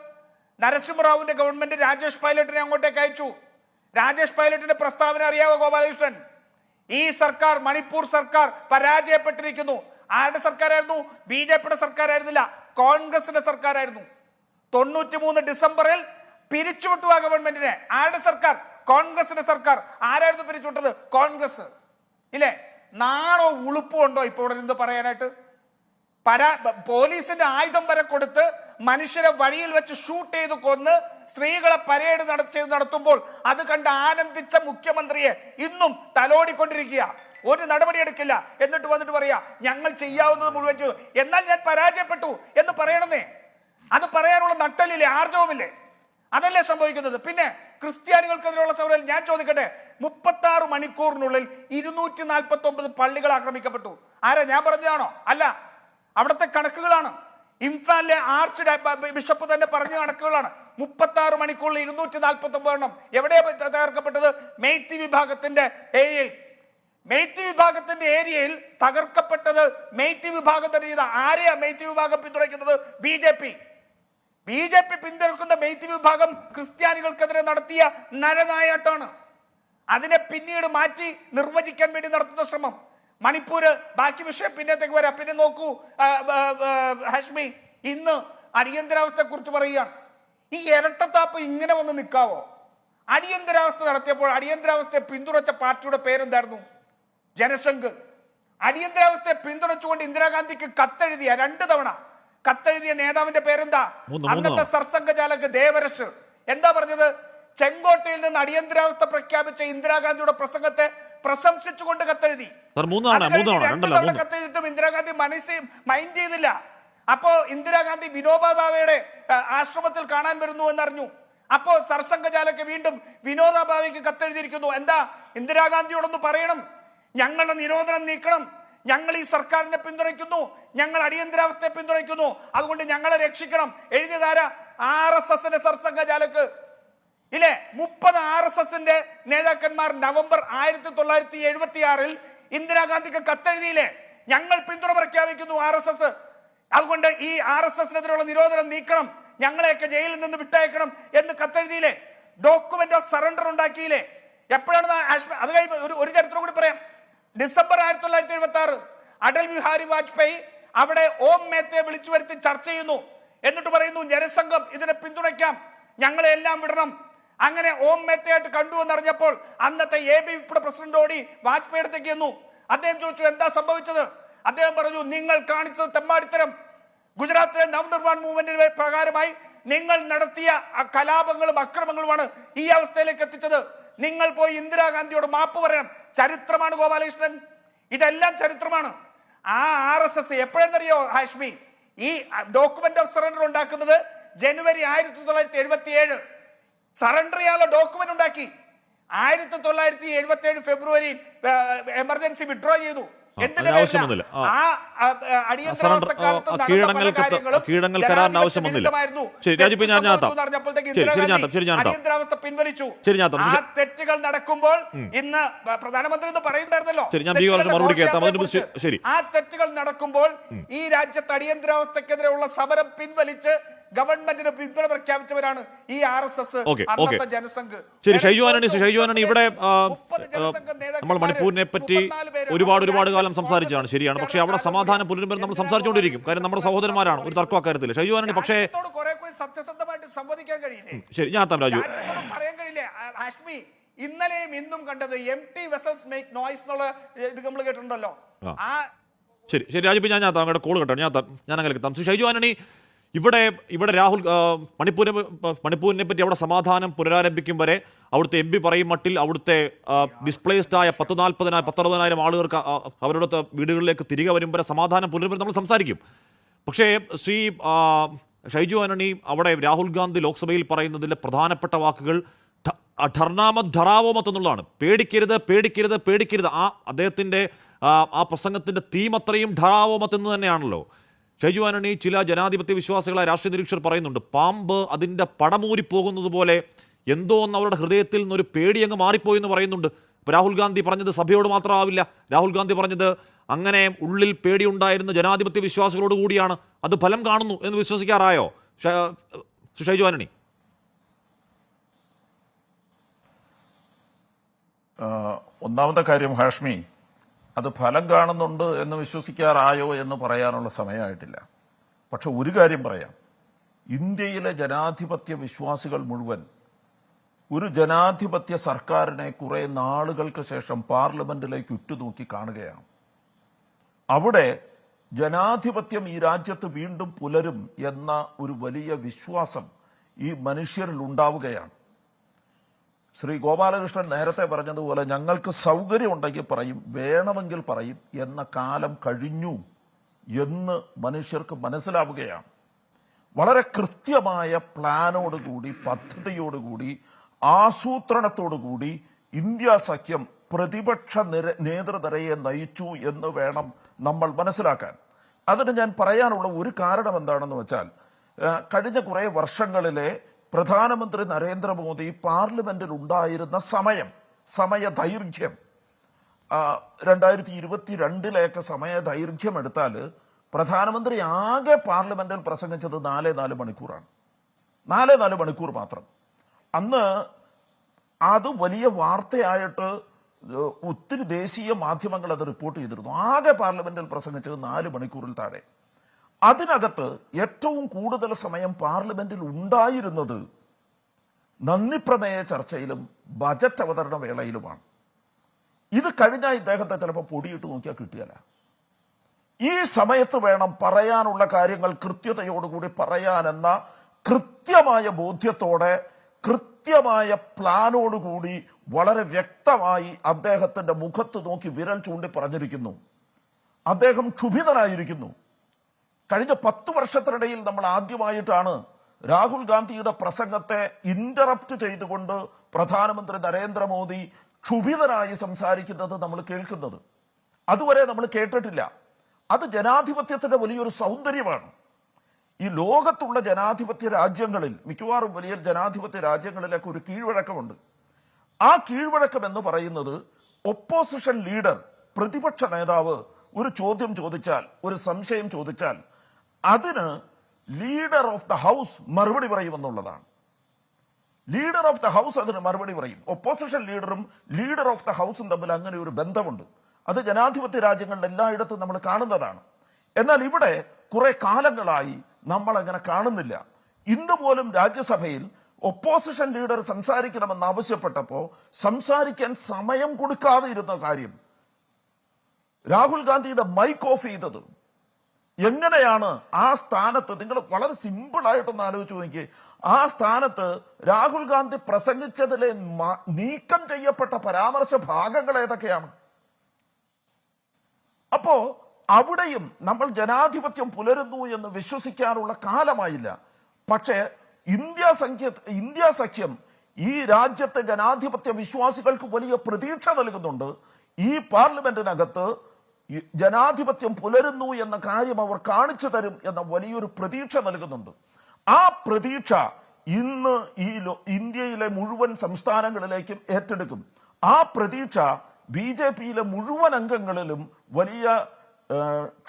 നരസിംഹറാവുവിന്റെ ഗവൺമെന്റ് രാജേഷ് പൈലറ്റിനെ അങ്ങോട്ടേക്ക് അയച്ചു. രാജേഷ് പൈലറ്റിന്റെ പ്രസ്താവന അറിയാവോ ഗോപാലകൃഷ്ണൻ? ഈ സർക്കാർ, മണിപ്പൂർ സർക്കാർ പരാജയപ്പെട്ടിരിക്കുന്നു. ആരുടെ സർക്കാരായിരുന്നു? BJP-യുടെ സർക്കാരായിരുന്നില്ല, കോൺഗ്രസിന്റെ സർക്കാരായിരുന്നു. 93 ഡിസംബറിൽ പിരിച്ചുവിട്ടു ആ ഗവൺമെന്റിനെ. ആരുടെ സർക്കാർ? കോൺഗ്രസിന്റെ സർക്കാർ. ആരായിരുന്നു പിരിച്ചുവിട്ടത്? കോൺഗ്രസ്. ഇല്ലേ? നാണോ ഉളുപ്പോ ഉണ്ടോ ഇപ്പോൾ ഇവിടെ നിന്ന് പറയാനായിട്ട്? പോലീസിന്റെ ആയുധം വരെ കൊടുത്ത് മനുഷ്യരെ വഴിയിൽ വെച്ച് ഷൂട്ട് ചെയ്ത് കൊന്ന് സ്ത്രീകളെ പരേഡ് നടത്തുമ്പോൾ അത് കണ്ട് ആനന്ദിച്ച മുഖ്യമന്ത്രിയെ ഇന്നും തലോടിക്കൊണ്ടിരിക്കുക. ഒരു നടപടി എടുക്കില്ല. എന്നിട്ട് വന്നിട്ട് പറയാ ഞങ്ങൾ ചെയ്യാവുന്നത് മുഴുവൻ ചെയ്തു. എന്നാൽ ഞാൻ പരാജയപ്പെട്ടു എന്ന് പറയണമെന്നേ. അത് പറയാനുള്ള നട്ടലില്ലേ, ആർജവുമില്ലേ? അതല്ലേ സംഭവിക്കുന്നത്. പിന്നെ ക്രിസ്ത്യാനികൾക്കെതിരെയുള്ള സമരം ഞാൻ ചോദിക്കട്ടെ, 36 മണിക്കൂറിനുള്ളിൽ 249 പള്ളികൾ ആക്രമിക്കപ്പെട്ടു. ആരാ? ഞാൻ പറഞ്ഞതാണോ? അല്ല, അവിടുത്തെ കണക്കുകളാണ്. ഇംഫാലിലെ ആർച്ച് ബിഷപ്പ് തന്നെ പറഞ്ഞ കണക്കുകളാണ്. 36 മണിക്കൂറിൽ 249 എണ്ണം. എവിടെയാണ് തകർക്കപ്പെട്ടത്? മെയ്ത്തി വിഭാഗത്തിന്റെ ഏരിയയിൽ. മെയ്ത്തി വിഭാഗത്തിന്റെ ഏരിയയിൽ തകർക്കപ്പെട്ടത് മെയ്ത്തി വിഭാഗം തന്നെ ചെയ്ത. ആരെയാ മെയ്ത്തി വിഭാഗം പിന്തുണയ്ക്കുന്നത്? BJP പിന്തുണക്കുന്ന മെയ്ത്തി വിഭാഗം ക്രിസ്ത്യാനികൾക്കെതിരെ നടത്തിയ നരനായാട്ടാണ്. അതിനെ പിന്നീട് മാറ്റി നിർവചിക്കാൻ വേണ്ടി നടത്തുന്ന ശ്രമം. മണിപ്പൂര്, ബാക്കി വിഷയം പിന്നത്തേക്ക് വരാം. പിന്നെ നോക്കൂ ഹാഷ്മി, ഇന്ന് അടിയന്തരാവസ്ഥയെ കുറിച്ച് പറയുകയാണ്. ഈ ഇരട്ടത്താപ്പ് ഇങ്ങനെ വന്ന് നിൽക്കാവോ? അടിയന്തരാവസ്ഥ നടത്തിയപ്പോൾ അടിയന്തരാവസ്ഥയെ പിന്തുണച്ച പാർട്ടിയുടെ പേരെന്തായിരുന്നു? ജനസംഘ്. അടിയന്തരാവസ്ഥയെ പിന്തുണച്ചുകൊണ്ട് ഇന്ദിരാഗാന്ധിക്ക് കത്തെഴുതിയ 2 തവണ കത്തെഴുതിയ നേതാവിന്റെ പേരെന്താ? അന്നത്തെ സർസംഘചാലക് ദേവരശ്. എന്താ പറഞ്ഞത്? ചെങ്കോട്ടയിൽ നിന്ന് അടിയന്തരാവസ്ഥ പ്രഖ്യാപിച്ച ഇന്ദിരാഗാന്ധിയുടെ പ്രസംഗത്തെ പ്രശംസിച്ചുകൊണ്ട് കത്തെഴുതി. കത്തെഴുതിയിട്ടും ഇന്ദിരാഗാന്ധി മൈൻഡ് ചെയ്തില്ല. അപ്പോ ഇന്ദിരാഗാന്ധി വിനോബാ ഭാവയുടെ ആശ്രമത്തിൽ കാണാൻ വരുന്നു എന്നറിഞ്ഞു. അപ്പോ സർസംഘചാലക് വീണ്ടും വിനോബാ ഭാവയ്ക്ക് കത്തെഴുതിയിരിക്കുന്നു. എന്താ? ഇന്ദിരാഗാന്ധിയോടൊന്ന് പറയണം, ഞങ്ങളുടെ നിരോധനം നീക്കണം, ഞങ്ങൾ ഈ സർക്കാരിനെ പിന്തുണയ്ക്കുന്നു, ഞങ്ങൾ അടിയന്തരാവസ്ഥയെ പിന്തുണയ്ക്കുന്നു, അതുകൊണ്ട് ഞങ്ങളെ രക്ഷിക്കണം. എഴുതിയതാരാ? RSSന്റെ സർസംഘചാലക്. ഇല്ലേ? 30 RSSന്റെ നേതാക്കന്മാർ നവംബർ 1976 ഇന്ദിരാഗാന്ധിക്ക് കത്തെഴുതിയില്ലേ? ഞങ്ങൾ പിന്തുണ പ്രഖ്യാപിക്കുന്നു RSS, അതുകൊണ്ട് ഈ RSSനെതിരെയുള്ള നിരോധനം നീക്കണം, ഞങ്ങളെയൊക്കെ ജയിലിൽ നിന്ന് വിട്ടയക്കണം എന്ന് കത്തെഴുതിയില്ലേ? ഡോക്യുമെന്റ് ഓഫ് സറണ്ടർ ഉണ്ടാക്കിയില്ലേ? എപ്പോഴാണ്? അത് കഴിയുമ്പോൾ ഒരു ചരിത്രം കൂടി പറയാം. ഡിസംബർ 1976 അടൽ ബിഹാരി വാജ്പേയി അവിടെ ഓം മേത്തയെ വിളിച്ചു വരുത്തി ചർച്ച ചെയ്യുന്നു. എന്നിട്ട് പറയുന്നു ജനസംഘം ഇതിനെ പിന്തുണയ്ക്കാം, ഞങ്ങളെ എല്ലാം വിടണം. അങ്ങനെ ഓം മേത്തയായിട്ട് കണ്ടു എന്നറിഞ്ഞപ്പോൾ അന്നത്തെ ABVP പ്രസിഡന്റ് ഓടി വാജ്പേയി അടുത്തേക്ക് ചെന്നു. അദ്ദേഹം ചോദിച്ചു എന്താ സംഭവിച്ചത്? അദ്ദേഹം പറഞ്ഞു നിങ്ങൾ കാണിച്ചത് തെമ്മാടിത്തരം. ഗുജറാത്തിലെ നവനിർമ്മാൺ മൂവ്മെന്റിന്റെ പ്രകാരമായി നിങ്ങൾ നടത്തിയ കലാപങ്ങളും അക്രമങ്ങളുമാണ് ഈ അവസ്ഥയിലേക്ക് എത്തിച്ചത്. നിങ്ങൾ പോയി ഇന്ദിരാഗാന്ധിയോട് മാപ്പ് പറയാം. ചരിത്രമാണ് ഗോപാലകൃഷ്ണൻ, ഇതെല്ലാം ചരിത്രമാണ്. ആ RSS എപ്പോഴെന്നറിയോ ഹാഷ്മി? ഈ ഡോക്യുമെന്റ് ഓഫ് സറണ്ടർ ഉണ്ടാക്കുന്നത് ജനുവരി 1977. സറണ്ടർ ചെയ്യാനുള്ള ഡോക്യുമെന്റ് ഉണ്ടാക്കി 1977 ഫെബ്രുവരി എമർജൻസി വിഡ്രോ ചെയ്തു. ആവശ്യമൊന്നുമില്ല. കീഴടങ്ങൽ കരാറിന് ആവശ്യം വന്നില്ല. തെറ്റുകൾ നടക്കുമ്പോൾ ഇന്ന് പ്രധാനമന്ത്രി പറയുന്നുണ്ടായിരുന്നല്ലോ, ആ തെറ്റുകൾ നടക്കുമ്പോൾ ഈ രാജ്യത്ത് അടിയന്തരാവസ്ഥക്കെതിരെയുള്ള സമരം പിൻവലിച്ച് ഗവൺമെന്റിന് പിന്തുണ പ്രഖ്യാപിച്ചവരാണ് ഈ RSS, അന്നത്തെ ജനസംഘ്. ശരി, ഷൈജു ആന്റണി, ഇവിടെ നമ്മൾ മണിപ്പൂരിനെ പറ്റി ഒരുപാട് കാലം സംസാരിച്ചതാണ്, ശരിയാണ്. പക്ഷേ അവിടെ സമാധാനം പുനരുമ്പോൾ നമ്മൾ സംസാരിച്ചുകൊണ്ടിരിക്കും, കാര്യം നമ്മുടെ സഹോദരന്മാരാണ്, ഒരു തർക്കം അക്കാര്യത്തിൽ. ഷൈജു ആന്റണി, പക്ഷേ സത്യസന്ധമായിട്ട് സംവദിക്കാൻ കഴിയില്ലേ? ശരി, ഞാൻ രാജു പറയാൻ കഴിയില്ലേ? ഹാഷ്മി, ഇന്നലെയും ഇന്നും കണ്ടത് empty vessels make noise എന്നുള്ള ഇത് നമ്മൾ കേട്ടിട്ടുണ്ടല്ലോ. ശരി രാജു, ഞാൻ അങ്ങോട്ട് കോൾ കേട്ടോ, ഞാൻ അങ്ങനെ എത്താം. ഷൈജു ആന്റണി, ഇവിടെ രാഹുൽ മണിപ്പൂരിനെ പറ്റി അവിടെ സമാധാനം പുനരാരംഭിക്കും വരെ അവിടുത്തെ MP പറയും മട്ടിൽ അവിടുത്തെ ഡിസ്പ്ലേസ്ഡ് ആയ 10,000-40,000 ആളുകൾക്ക് അവരുടെ വീടുകളിലേക്ക് തിരികെ വരും വരെ സമാധാനം പുനരുവരും നമ്മൾ സംസാരിക്കും. പക്ഷേ ശ്രീ ഷൈജു ആന്റണി, അവിടെ രാഹുൽ ഗാന്ധി ലോക്സഭയിൽ പറയുന്നതിലെ പ്രധാനപ്പെട്ട വാക്കുകൾ ധർണാമത് ധറാവോമത്ത് എന്നുള്ളതാണ്. പേടിക്കരുത്. അദ്ദേഹത്തിൻ്റെ ആ പ്രസംഗത്തിൻ്റെ തീം അത്രയും ധറാവോമത്ത് എന്ന് തന്നെയാണല്ലോ. ഷൈജു ആന്റണി, ചില ജനാധിപത്യ വിശ്വാസികളായ രാഷ്ട്രീയ നിരീക്ഷകർ പറയുന്നുണ്ട്, പാമ്പ് അതിൻ്റെ പടമൂരി പോകുന്നത് പോലെ എന്തോ ഒന്ന് അവരുടെ ഹൃദയത്തിൽ നിന്നൊരു പേടി അങ്ങ് മാറിപ്പോയി എന്ന് പറയുന്നുണ്ട്. ഇപ്പോൾ രാഹുൽ ഗാന്ധി പറഞ്ഞത് സഭയോട് മാത്രമാവില്ല, രാഹുൽ ഗാന്ധി പറഞ്ഞത് അങ്ങനെ ഉള്ളിൽ പേടിയുണ്ടായിരുന്ന ജനാധിപത്യ വിശ്വാസികളോട് കൂടിയാണ്. അത് ഫലം കാണുന്നു എന്ന് വിശ്വസിക്കാറായോ ഷൈജു ആന്റണി? ഒന്നാമത്തെ കാര്യം ഹാഷ്മി, അത് ഫലം കാണുന്നുണ്ട് എന്ന് വിശ്വസിക്കാറായോ എന്ന് പറയാനുള്ള സമയമായിട്ടില്ല. പക്ഷെ ഒരു കാര്യം പറയാം, ഇന്ത്യയിലെ ജനാധിപത്യ വിശ്വാസികൾ മുഴുവൻ ഒരു ജനാധിപത്യ സർക്കാരിനെ കുറെ നാളുകൾക്ക് ശേഷം പാർലമെന്റിലേക്ക് ഉറ്റുനോക്കി കാണുകയാണ്. അവിടെ ജനാധിപത്യം ഈ രാജ്യത്ത് വീണ്ടും പുലരും എന്ന ഒരു വലിയ വിശ്വാസം ഈ മനുഷ്യരിൽ ഉണ്ടാവുകയാണ്. ശ്രീ ഗോപാലകൃഷ്ണൻ നേരത്തെ പറഞ്ഞതുപോലെ ഞങ്ങൾക്ക് സൗകര്യമുണ്ടെങ്കിൽ പറയും, വേണമെങ്കിൽ പറയും എന്ന കാലം കഴിഞ്ഞു എന്ന് മനുഷ്യർക്ക് മനസ്സിലാവുകയാണ്. വളരെ കൃത്യമായ പ്ലാനോടുകൂടി, പദ്ധതിയോടുകൂടി, ആസൂത്രണത്തോടുകൂടി ഇന്ത്യ സഖ്യം പ്രതിപക്ഷ നേതൃനിരയെ നയിച്ചു എന്ന് വേണം നമ്മൾ മനസ്സിലാക്കാൻ. അതിന് ഞാൻ പറയാനുള്ള ഒരു കാരണം എന്താണെന്ന് വെച്ചാൽ, കഴിഞ്ഞ കുറെ വർഷങ്ങളിലെ പ്രധാനമന്ത്രി നരേന്ദ്രമോദി പാർലമെന്റിൽ ഉണ്ടായിരുന്ന സമയ ദൈർഘ്യം, 2022 സമയ ദൈർഘ്യം എടുത്താൽ പ്രധാനമന്ത്രി ആകെ പാർലമെന്റിൽ പ്രസംഗിച്ചത് 4 മണിക്കൂറാണ്. 4 മണിക്കൂർ മാത്രം. അന്ന് അത് വലിയ വാർത്തയായിട്ട് ഒത്തിരി ദേശീയ മാധ്യമങ്ങൾ അത് റിപ്പോർട്ട് ചെയ്തിരുന്നു. ആകെ പാർലമെന്റിൽ പ്രസംഗിച്ചത് 4 മണിക്കൂറിൽ താഴെ. അതിനകത്ത് ഏറ്റവും കൂടുതൽ സമയം പാർലമെന്റിൽ ഉണ്ടായിരുന്നത് നന്ദിപ്രമേയ ചർച്ചയിലും ബജറ്റ് അവതരണ വേളയിലുമാണ്. ഇത് കഴിഞ്ഞാൽ ഇദ്ദേഹത്തെ ചിലപ്പോൾ പൊടിയിട്ട് നോക്കിയാൽ കിട്ടിയല്ല. ഈ സമയത്ത് വേണം പറയാനുള്ള കാര്യങ്ങൾ കൃത്യതയോടുകൂടി പറയാനെന്ന കൃത്യമായ ബോധ്യത്തോടെ, കൃത്യമായ പ്ലാനോടുകൂടി, വളരെ വ്യക്തമായി അദ്ദേഹത്തിന്റെ മുഖത്ത് നോക്കി വിരൽ ചൂണ്ടി പറഞ്ഞിരിക്കുന്നു. അദ്ദേഹം ക്ഷുഭിതനായിരിക്കുന്നു. കഴിഞ്ഞ 10 വർഷത്തിനിടയിൽ നമ്മൾ ആദ്യമായിട്ടാണ് രാഹുൽ ഗാന്ധിയുടെ പ്രസംഗത്തെ ഇന്ററപ്റ്റ് ചെയ്തുകൊണ്ട് പ്രധാനമന്ത്രി നരേന്ദ്രമോദി ക്ഷുഭിതനായി സംസാരിക്കുന്നത് നമ്മൾ കേൾക്കുന്നത്. അതുവരെ നമ്മൾ കേട്ടിട്ടില്ല. അത് ജനാധിപത്യത്തിന്റെ വലിയൊരു സൗന്ദര്യമാണ്. ഈ ലോകത്തുള്ള ജനാധിപത്യ രാജ്യങ്ങളിൽ, മിക്കവാറും വലിയ ജനാധിപത്യ രാജ്യങ്ങളിലൊക്കെ ഒരു കീഴ്വഴക്കമുണ്ട്. ആ കീഴ്വഴക്കം എന്ന് പറയുന്നത്, ഒപ്പോസിഷൻ ലീഡർ, പ്രതിപക്ഷ നേതാവ് ഒരു ചോദ്യം ചോദിച്ചാൽ, ഒരു സംശയം ചോദിച്ചാൽ അതിന് ലീഡർ ഓഫ് ദ ഹൗസ് മറുപടി പറയുമെന്നുള്ളതാണ്. ലീഡർ ഓഫ് ദ ഹൗസ് അതിന് മറുപടി പറയും. ഒപ്പോസിഷൻ ലീഡറും ലീഡർ ഓഫ് ദ ഹൗസും തമ്മിൽ അങ്ങനെ ഒരു ബന്ധമുണ്ട്. അത് ജനാധിപത്യ രാജ്യങ്ങളിൽ എല്ലായിടത്തും നമ്മൾ കാണുന്നതാണ്. എന്നാൽ ഇവിടെ കുറെ കാലങ്ങളായി നമ്മൾ അങ്ങനെ കാണുന്നില്ല. ഇന്ന് പോലും രാജ്യസഭയിൽ ഒപ്പോസിഷൻ ലീഡർ സംസാരിക്കണമെന്ന് ആവശ്യപ്പെട്ടപ്പോൾ സംസാരിക്കാൻ സമയം കൊടുക്കാതെ ഇരുന്ന കാര്യം, രാഹുൽ ഗാന്ധിയുടെ മൈക്ക് ഓഫ് ചെയ്തത് എങ്ങനെയാണ്? ആ സ്ഥാനത്ത് നിങ്ങൾ വളരെ സിമ്പിളായിട്ടൊന്ന് ആലോചിച്ച് നോക്കിയേ. ആ സ്ഥാനത്ത് രാഹുൽ ഗാന്ധി പ്രസംഗിച്ചതിലെ നീക്കം ചെയ്യപ്പെട്ട പരാമർശ ഭാഗങ്ങൾ ഏതൊക്കെയാണ്? അപ്പോ അവിടെയും നമ്മൾ ജനാധിപത്യം പുലരുന്നു എന്ന് വിശ്വസിക്കാനുള്ള കാലമായില്ല. പക്ഷേ ഇന്ത്യ സഖ്യം ഈ രാജ്യത്തെ ജനാധിപത്യ വിശ്വാസികൾക്ക് വലിയ പ്രതീക്ഷ നൽകുന്നുണ്ട്. ഈ പാർലമെന്റിനകത്ത് ജനാധിപത്യം പുലരുന്നു എന്ന കാര്യം അവർ കാണിച്ചു തരും എന്ന വലിയൊരു പ്രതീക്ഷ നൽകുന്നുണ്ട്. ആ പ്രതീക്ഷ ഇന്ന് ഇന്ത്യയിലെ മുഴുവൻ സംസ്ഥാനങ്ങളിലേക്കും ഏറ്റെടുക്കും. ആ പ്രതീക്ഷ BJPയിലെ മുഴുവൻ അംഗങ്ങളിലും വലിയ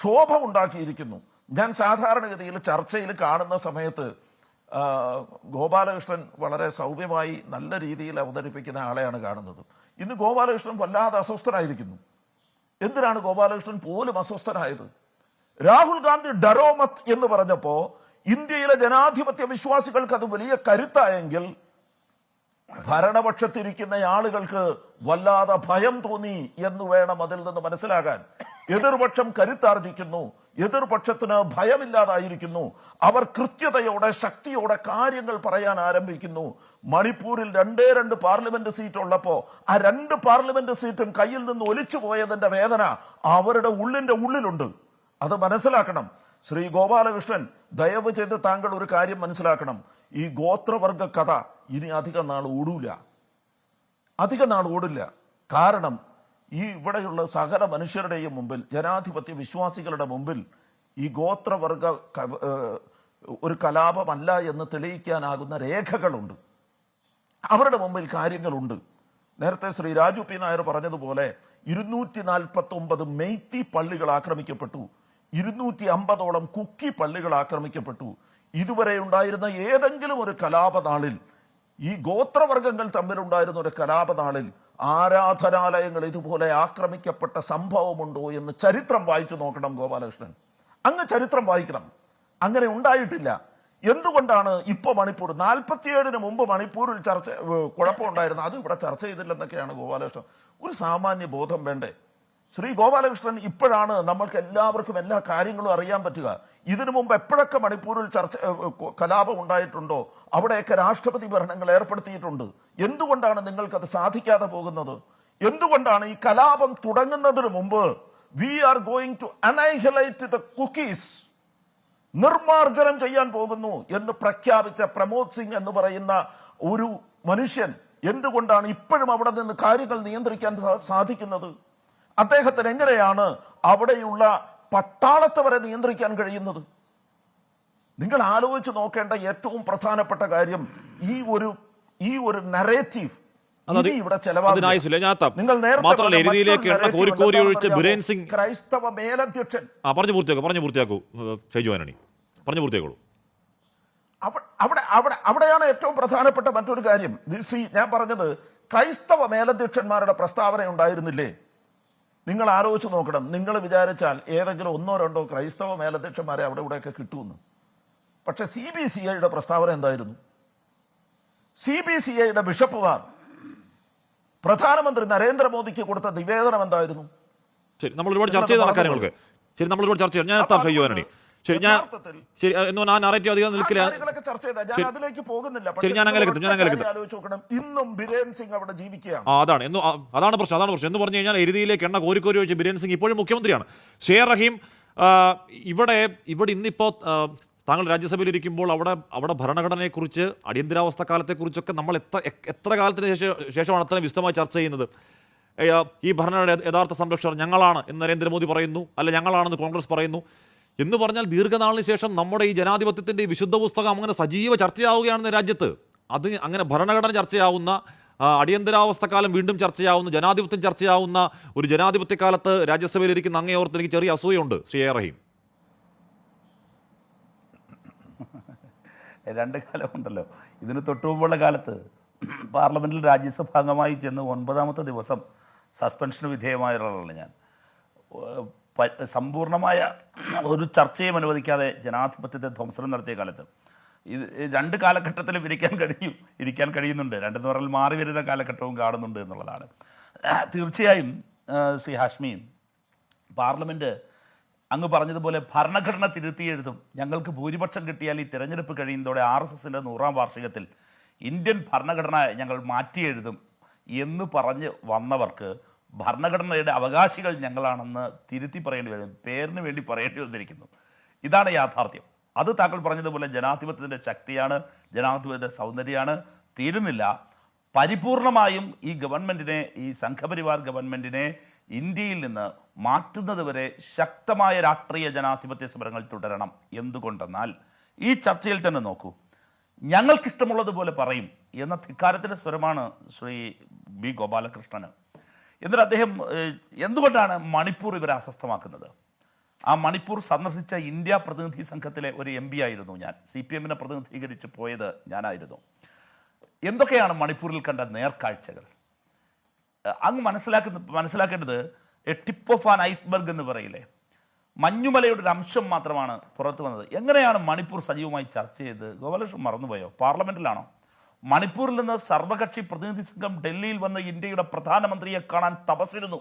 ക്ഷോഭമുണ്ടാക്കിയിരിക്കുന്നു. ഞാൻ സാധാരണഗതിയിൽ ചർച്ചയിൽ കാണുന്ന സമയത്ത് ഗോപാലകൃഷ്ണൻ വളരെ സൗമ്യമായി നല്ല രീതിയിൽ അവതരിപ്പിക്കുന്ന ആളെയാണ് കാണുന്നത്. ഇന്ന് ഗോപാലകൃഷ്ണൻ വല്ലാതെ അസ്വസ്ഥനായിരിക്കുന്നു. എന്തിനാണ് ഗോപാലകൃഷ്ണൻ പോലും അസ്വസ്ഥനായത്? രാഹുൽ ഗാന്ധി ഡറോമത്ത് എന്ന് പറഞ്ഞപ്പോ ഇന്ത്യയിലെ ജനാധിപത്യ വിശ്വാസികൾക്ക് അത് വലിയ കരുത്തായെങ്കിൽ, ഭരണപക്ഷത്തിരിക്കുന്ന ആളുകൾക്ക് വല്ലാതെ ഭയം തോന്നി എന്ന് വേണം അതിൽ നിന്ന് മനസ്സിലാകാൻ. എതിർപക്ഷം കരുത്താർജിക്കുന്നു, എതിർപക്ഷത്തിന് ഭയമില്ലാതായിരിക്കുന്നു. അവർ കൃത്യതയോടെ, ശക്തിയോടെ കാര്യങ്ങൾ പറയാൻ ആരംഭിക്കുന്നു. മണിപ്പൂരിൽ 2 പാർലമെന്റ് സീറ്റ് ഉള്ളപ്പോ ആ 2 പാർലമെന്റ് സീറ്റും കയ്യിൽ നിന്ന് ഒലിച്ചു പോയതിന്റെ വേദന അവരുടെ ഉള്ളിലുണ്ട്. അത് മനസ്സിലാക്കണം. ശ്രീ ഗോപാലകൃഷ്ണൻ, ദയവ് ചെയ്ത് താങ്കൾ ഒരു കാര്യം മനസ്സിലാക്കണം. ഈ ഗോത്രവർഗ കഥ ഇനി അധിക നാൾ ഓടില്ല. കാരണം ഈ ഇവിടെയുള്ള സകല മനുഷ്യരുടെയും മുമ്പിൽ, ജനാധിപത്യ വിശ്വാസികളുടെ മുമ്പിൽ ഈ ഗോത്രവർഗ ഒരു കലാപമല്ല എന്ന് തെളിയിക്കാനാകുന്ന രേഖകളുണ്ട്. അവരുടെ മുമ്പിൽ കാര്യങ്ങളുണ്ട്. നേരത്തെ ശ്രീ രാജു പി നായർ പറഞ്ഞതുപോലെ 249 മെയ്ത്തി പള്ളികൾ ആക്രമിക്കപ്പെട്ടു, 250ഓളം കുക്കി പള്ളികൾ ആക്രമിക്കപ്പെട്ടു. ഇതുവരെ ഉണ്ടായിരുന്ന ഏതെങ്കിലും ഒരു കലാപനാളിൽ, ഈ ഗോത്രവർഗങ്ങൾ തമ്മിലുണ്ടായിരുന്ന ഒരു കലാപനാളിൽ ആരാധനാലയങ്ങൾ ഇതുപോലെ ആക്രമിക്കപ്പെട്ട സംഭവമുണ്ടോ എന്ന് ചരിത്രം വായിച്ചു നോക്കണം ഗോപാലകൃഷ്ണൻ. അങ്ങ് ചരിത്രം വായിക്കണം. അങ്ങനെ ഉണ്ടായിട്ടില്ല. എന്തുകൊണ്ടാണ് ഇപ്പോൾ മണിപ്പൂർ 47-ന് മുമ്പ് മണിപ്പൂരിൽ കുഴപ്പമുണ്ടായിരുന്നു, അത് ഇവിടെ ചർച്ച ചെയ്തില്ലെന്നൊക്കെയാണ് ഗോപാലകൃഷ്ണൻ. ഒരു സാമാന്യ ബോധം വേണ്ടേ? ശ്രീ ഗോപാലകൃഷ്ണൻ ഇപ്പോഴാണ് നമ്മൾക്ക് എല്ലാവർക്കും എല്ലാ കാര്യങ്ങളും അറിയാൻ പറ്റുക. ഇതിനു മുമ്പ് എപ്പോഴൊക്കെ മണിപ്പൂരിൽ കലാപം ഉണ്ടായിട്ടുണ്ടോ അവിടെയൊക്കെ രാഷ്ട്രപതി ഭരണങ്ങൾ ഏർപ്പെടുത്തിയിട്ടുണ്ട്. എന്തുകൊണ്ടാണ് നിങ്ങൾക്കത് സാധിക്കാതെ പോകുന്നത്? എന്തുകൊണ്ടാണ് ഈ കലാപം തുടങ്ങുന്നതിന് മുമ്പ് we are going to annihilate the Kukis, നിർമാർജനം ചെയ്യാൻ പോകുന്നു എന്ന് പ്രഖ്യാപിച്ച പ്രമോദ് സിംഗ് എന്ന് പറയുന്ന ഒരു മനുഷ്യൻ എന്തുകൊണ്ടാണ് ഇപ്പോഴും അവിടെ നിന്ന് കാര്യങ്ങൾ നിയന്ത്രിക്കാൻ സാധിക്കുന്നത്? അദ്ദേഹത്തിന് എങ്ങനെയാണ് അവിടെയുള്ള പട്ടാളത്തെ വരെ നിയന്ത്രിക്കാൻ കഴിയുന്നത്? നിങ്ങൾ ആലോചിച്ച് നോക്കേണ്ട ഏറ്റവും പ്രധാനപ്പെട്ട കാര്യം ഈ ഒരു നരേറ്റീവ് ഇവിടെ നിങ്ങൾ ക്രൈസ്തവ മേലധ്യക്ഷൻ പറഞ്ഞു പൂർത്തിയാക്കൂ ഷൈജു ആന്റണി, പറഞ്ഞു പൂർത്തിയാക്കോളൂ. അവിടെയാണ് ഏറ്റവും പ്രധാനപ്പെട്ട മറ്റൊരു കാര്യം. ഞാൻ പറഞ്ഞത് ക്രൈസ്തവ മേലധ്യക്ഷന്മാരുടെ പ്രസ്താവന ഉണ്ടായിരുന്നില്ലേ? നിങ്ങൾ ആലോചിച്ച് നോക്കണം. നിങ്ങൾ വിചാരിച്ചാൽ ഏതെങ്കിലും 1-2 ക്രൈസ്തവ മേലധ്യക്ഷന്മാരെ അവിടെ ഇവിടെയൊക്കെ കിട്ടുമെന്ന്. പക്ഷെ CBCIയുടെ പ്രസ്താവന എന്തായിരുന്നു? CBCIയുടെ ബിഷപ്പുമാർ പ്രധാനമന്ത്രി നരേന്ദ്രമോദിക്ക് കൊടുത്ത നിവേദനം എന്തായിരുന്നു? ശരി, നമ്മൾ ഒരുപാട് ചർച്ച ചെയ്ത കാര്യങ്ങൾക്ക് ഞാൻ എത്താം ഷൈജു ആന്റണി. ശരി, നാരേറ്റീവ് അധികം നിൽക്കില്ല. അതിലേക്ക് പോകുന്നില്ല. ഇന്നും ബിരേൻ സിംഗ് അവിടെ ജീവിക്കുകയാണ്. അതാണ് പ്രശ്നം. എന്ന് പറഞ്ഞു കഴിഞ്ഞാൽ എരുതിയിലേക്ക് എണ്ണ കോരി വെച്ച് ബിരേൻ സിംഗ് ഇപ്പോഴും മുഖ്യമന്ത്രിയാണ്. ഷെയർ റഹീം, ഇവിടെ ഇന്നിപ്പോ താങ്കൾ രാജ്യസഭയിൽ ഇരിക്കുമ്പോൾ അവിടെ ഭരണഘടനയെക്കുറിച്ച്, അടിയന്തരാവസ്ഥ കാലത്തെക്കുറിച്ചൊക്കെ നമ്മൾ എത്ര കാലത്തിന് ശേഷമാണ് അത്രയും വിശദമായി ചർച്ച ചെയ്യുന്നത്? ഈ ഭരണഘടനയുടെ യഥാർത്ഥ സംരക്ഷകർ ഞങ്ങളാണ് എന്ന് നരേന്ദ്രമോദി പറയുന്നു, അല്ല ഞങ്ങളാണെന്ന് കോൺഗ്രസ് പറയുന്നു. എന്ന് പറഞ്ഞാൽ ദീർഘനാളിന് ശേഷം നമ്മുടെ ഈ ജനാധിപത്യത്തിൻ്റെ വിശുദ്ധ പുസ്തകം അങ്ങനെ സജീവ ചർച്ചയാവുകയാണെന്ന് രാജ്യത്ത്. അത് അങ്ങനെ ഭരണഘടന ചർച്ചയാവുന്ന, അടിയന്തരാവസ്ഥക്കാലം വീണ്ടും ചർച്ചയാവുന്ന, ജനാധിപത്യം ചർച്ചയാവുന്ന ഒരു ജനാധിപത്യ കാലത്ത് രാജ്യസഭയിൽ ഇരിക്കുന്ന അങ്ങേയോർത്ത് എനിക്ക് ചെറിയ അസൂയുണ്ട് ശ്രീ എ റഹീം. 2 കാലമുണ്ടല്ലോ. ഇതിന് തൊട്ടുമുമ്പുള്ള കാലത്ത് പാർലമെൻറ്റിൽ രാജ്യസഭാംഗമായി ചെന്ന് 9ാമത്തെ ദിവസം സസ്പെൻഷന് വിധേയമായ ഒരാളാണ് ഞാൻ. സമ്പൂർണമായ ഒരു ചർച്ചയും അനുവദിക്കാതെ ജനാധിപത്യത്തെ ധ്വംസനം നടത്തിയ കാലത്ത് ഇത് 2 കാലഘട്ടത്തിലും ഇരിക്കാൻ കഴിയുന്നുണ്ട്. 2 പറഞ്ഞാൽ മാറി വരുന്ന കാലഘട്ടവും കാണുന്നുണ്ട് എന്നുള്ളതാണ്. തീർച്ചയായും ശ്രീ ഹാഷ്മിയും പാർലമെൻറ്റ് അങ്ങ് പറഞ്ഞതുപോലെ ഭരണഘടന തിരുത്തി എഴുതും. ഞങ്ങൾക്ക് ഭൂരിപക്ഷം കിട്ടിയാൽ ഈ തിരഞ്ഞെടുപ്പ് കഴിയുന്നതോടെ RSSൻ്റെ 100ാം വാർഷികത്തിൽ ഇന്ത്യൻ ഭരണഘടന ഞങ്ങൾ മാറ്റി എഴുതും എന്ന് പറഞ്ഞ് വന്നവർക്ക് ഭരണഘടനയുടെ അവകാശികൾ ഞങ്ങളാണെന്ന് തിരുത്തി പറയേണ്ടി വരും, പേരിന് വേണ്ടി പറയേണ്ടി വന്നിരിക്കുന്നു. ഇതാണ് യാഥാർത്ഥ്യം. അത് താങ്കൾ പറഞ്ഞതുപോലെ ജനാധിപത്യത്തിൻ്റെ ശക്തിയാണ്, ജനാധിപത്യത്തിൻ്റെ സൗന്ദര്യമാണ്. തീരുന്നില്ല. പരിപൂർണമായും ഈ ഗവൺമെൻറ്റിനെ, ഈ സംഘപരിവാർ ഗവൺമെൻറ്റിനെ ഇന്ത്യയിൽ നിന്ന് മാറ്റുന്നത് വരെ ശക്തമായ രാഷ്ട്രീയ ജനാധിപത്യ സമരങ്ങൾ തുടരണം. എന്തുകൊണ്ടെന്നാൽ ഈ ചർച്ചയിൽ തന്നെ നോക്കൂ, ഞങ്ങൾക്കിഷ്ടമുള്ളതുപോലെ പറയും എന്ന ധിക്കാരത്തിൻ്റെ സ്വരമാണ് ശ്രീ ബി ഗോപാലകൃഷ്ണന്. എന്നിട്ട് അദ്ദേഹം എന്തുകൊണ്ടാണ് മണിപ്പൂർ ഇവരെ അസ്വസ്ഥമാക്കുന്നത്? ആ മണിപ്പൂർ സന്ദർശിച്ച ഇന്ത്യ പ്രതിനിധി സംഘത്തിലെ ഒരു MP ആയിരുന്നു ഞാൻ. CPMനെ പ്രതിനിധീകരിച്ച് പോയത് ഞാനായിരുന്നു. എന്തൊക്കെയാണ് മണിപ്പൂരിൽ കണ്ട നേർക്കാഴ്ചകൾ? അങ്ങ് മനസ്സിലാക്കേണ്ടത് ടിപ്പ് ഓഫ് ആൻ ഐസ്ബർഗ് എന്ന് പറയില്ലേ, മഞ്ഞുമലയുടെ ഒരു അംശം മാത്രമാണ് പുറത്തു വന്നത്. എങ്ങനെയാണ് മണിപ്പൂർ സജീവമായി ചർച്ച ചെയ്ത്? ഗോപാലകൃഷ്ണൻ മറന്നുപോയോ? പാർലമെന്റിലാണോ? മണിപ്പൂരിൽ നിന്ന് സർവകക്ഷി പ്രതിനിധി സംഘം ഡൽഹിയിൽ വന്ന് ഇന്ത്യയുടെ പ്രധാനമന്ത്രിയെ കാണാൻ തപസ്സിരുന്നു,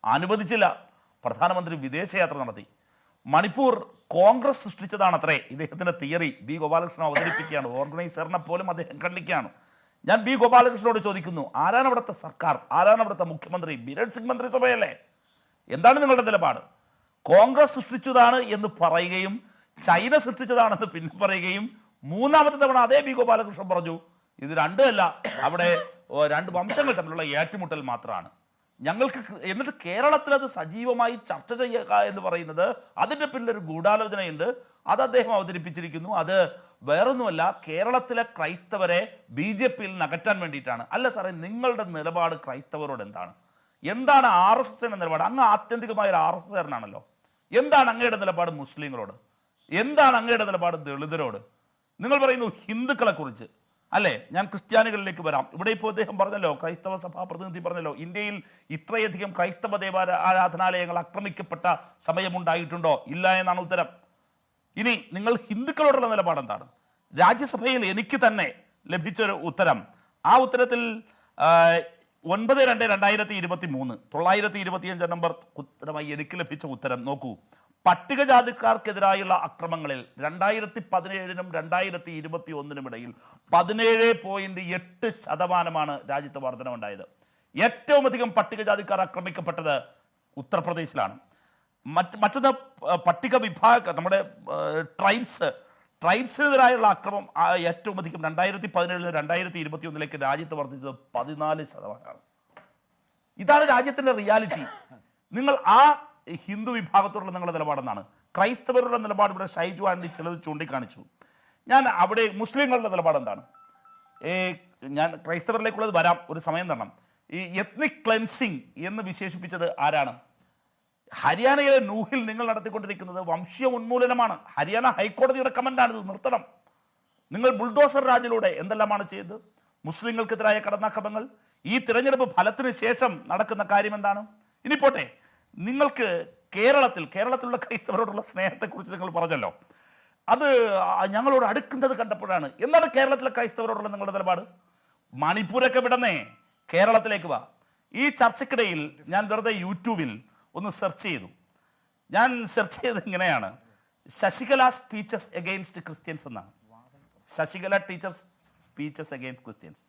അനുവദിച്ചില്ല. പ്രധാനമന്ത്രി വിദേശയാത്ര നടത്തി. മണിപ്പൂർ കോൺഗ്രസ് സൃഷ്ടിച്ചതാണത്രേ ഇദ്ദേഹത്തിൻ്റെ തിയറി. ബി ഗോപാലകൃഷ്ണൻ അവതരിപ്പിക്കുകയാണ്. ഓർഗനൈസറിനെ പോലും അദ്ദേഹം ഖണ്ഡിക്കുകയാണ്. ഞാൻ ബി ഗോപാലകൃഷ്ണനോട് ചോദിക്കുന്നു, ആരാണ് അവിടുത്തെ സർക്കാർ? ആരാണ് അവിടുത്തെ മുഖ്യമന്ത്രി? ബിരേൻ സിംഗ് മന്ത്രിസഭയല്ലേ? എന്താണ് നിങ്ങളുടെ നിലപാട്? കോൺഗ്രസ് സൃഷ്ടിച്ചതാണ് എന്ന് പറയുകയും ചൈന സൃഷ്ടിച്ചതാണെന്ന് പിന്നെ പറയുകയും 3ാമത്തെ തവണ അതേ ബി ഗോപാലകൃഷ്ണൻ പറഞ്ഞു ഇത് രണ്ടുമല്ല, അവിടെ 2 വംശങ്ങൾ തമ്മിലുള്ള ഏറ്റുമുട്ടൽ മാത്രമാണ് ഞങ്ങൾക്ക്. എന്നിട്ട് കേരളത്തിൽ അത് സജീവമായി ചർച്ച ചെയ്യുക എന്ന് പറയുന്നത് അതിൻ്റെ പിന്നിലൊരു ഗൂഢാലോചനയുണ്ട്. അത് അദ്ദേഹം അവതരിപ്പിച്ചിരിക്കുന്നു. അത് വേറൊന്നുമല്ല, കേരളത്തിലെ ക്രൈസ്തവരെ BJPയിൽ നകറ്റാൻ വേണ്ടിയിട്ടാണ്. അല്ല സാറേ, നിങ്ങളുടെ നിലപാട് ക്രൈസ്തവരോട് എന്താണ്? എന്താണ് RSSന്റെ നിലപാട്? അങ്ങ് ആത്യന്തികമായ ഒരു RSSകാരനാണല്ലോ. എന്താണ് അങ്ങയുടെ നിലപാട് മുസ്ലിങ്ങളോട്? എന്താണ് അങ്ങയുടെ നിലപാട് ദളിതരോട്? നിങ്ങൾ പറയുന്നു ഹിന്ദുക്കളെ കുറിച്ച്. അല്ലേ? ഞാൻ ക്രിസ്ത്യാനികളിലേക്ക് വരാം. ഇവിടെ ഇപ്പോൾ അദ്ദേഹം പറഞ്ഞല്ലോ, ക്രൈസ്തവ സഭാ പ്രതിനിധി പറഞ്ഞല്ലോ, ഇന്ത്യയിൽ ഇത്രയധികം ക്രൈസ്തവ ആരാധനാലയങ്ങൾ ആക്രമിക്കപ്പെട്ട സമയമുണ്ടായിട്ടുണ്ടോ? ഇല്ല എന്നാണ് ഉത്തരം. ഇനി നിങ്ങൾ ഹിന്ദുക്കളോടുള്ള നിലപാട് എന്താണ്? രാജ്യസഭയിൽ എനിക്ക് തന്നെ ലഭിച്ചൊരു ഉത്തരം, ആ ഉത്തരത്തിൽ 9/2/2023 925 നമ്പർ ഉത്തരമായി എനിക്ക് ലഭിച്ച ഉത്തരം നോക്കൂ. പട്ടികജാതിക്കാർക്കെതിരായുള്ള അക്രമങ്ങളിൽ 2017-നും 2021-നും ഇടയിൽ 17.8% രാജ്യത്ത് വർധനമുണ്ടായത്. ഏറ്റവും അധികം പട്ടികജാതിക്കാർ ആക്രമിക്കപ്പെട്ടത് ഉത്തർപ്രദേശിലാണ്. മറ്റൊന്ന് പട്ടിക വിഭാഗം, നമ്മുടെ ട്രൈബ്സിനെതിരായുള്ള അക്രമം ഏറ്റവും അധികം 2017-ന് 2021-ലേക്ക് രാജ്യത്ത് വർദ്ധിച്ചത് 14%. ഇതാണ് രാജ്യത്തിൻ്റെ റിയാലിറ്റി. നിങ്ങൾ ആ ഹിന്ദു വിഭാഗത്തോടുള്ള നിങ്ങളുടെ നിലപാടെന്നാണ്. ക്രൈസ്തവരുടെ നിലപാട് ഇവിടെ ഷൈജു ആൻഡി ചിലത് ചൂണ്ടിക്കാണിച്ചു. ഞാൻ അവിടെ മുസ്ലിങ്ങളുടെ നിലപാട് എന്താണ്? ഞാൻ ക്രൈസ്തവരിലേക്കുള്ളത് വരാം, ഒരു സമയം തരണം. ഈ എത്നിക് ക്ലെൻസിങ് എന്ന് വിശേഷിപ്പിച്ചത് ആരാണ്? ഹരിയാനയിലെ നൂഹിൽ നിങ്ങൾ നടത്തിക്കൊണ്ടിരിക്കുന്നത് വംശീയ ഉന്മൂലനമാണ്. ഹരിയാന ഹൈക്കോടതിയുടെ കമൻ്റാണിത്, നിർത്തണം. നിങ്ങൾ ബുൾഡോസർ രാജിലൂടെ എന്തെല്ലാമാണ് ചെയ്തത്? മുസ്ലിങ്ങൾക്കെതിരായ കടന്നാക്രമങ്ങൾ. ഈ തിരഞ്ഞെടുപ്പ് ഫലത്തിന് ശേഷം നടക്കുന്ന കാര്യം എന്താണ്? ഇനി പോട്ടെ, നിങ്ങൾക്ക് കേരളത്തിലുള്ള ക്രൈസ്തവരോടുള്ള സ്നേഹത്തെക്കുറിച്ച് നിങ്ങൾ പറഞ്ഞല്ലോ, അത് ഞങ്ങളോട് അടുക്കുന്നത് കണ്ടപ്പോഴാണ്. എന്താണ് കേരളത്തിലെ ക്രൈസ്തവരോടുള്ള നിങ്ങളുടെ നിലപാട്? മണിപ്പൂരൊക്കെ വിടന്നേ, കേരളത്തിലേക്ക് വാ. ഈ ചർച്ചയ്ക്കിടയിൽ ഞാൻ വെറുതെ യൂട്യൂബിൽ ഒന്ന് സെർച്ച് ചെയ്തു. ഞാൻ സെർച്ച് ചെയ്തത് ഇങ്ങനെയാണ്, ശശികല സ്പീച്ചസ് എഗെയിൻസ്റ്റ് ക്രിസ്ത്യൻസ് എന്നാണ്. Sasikala teacher speeches against Christians.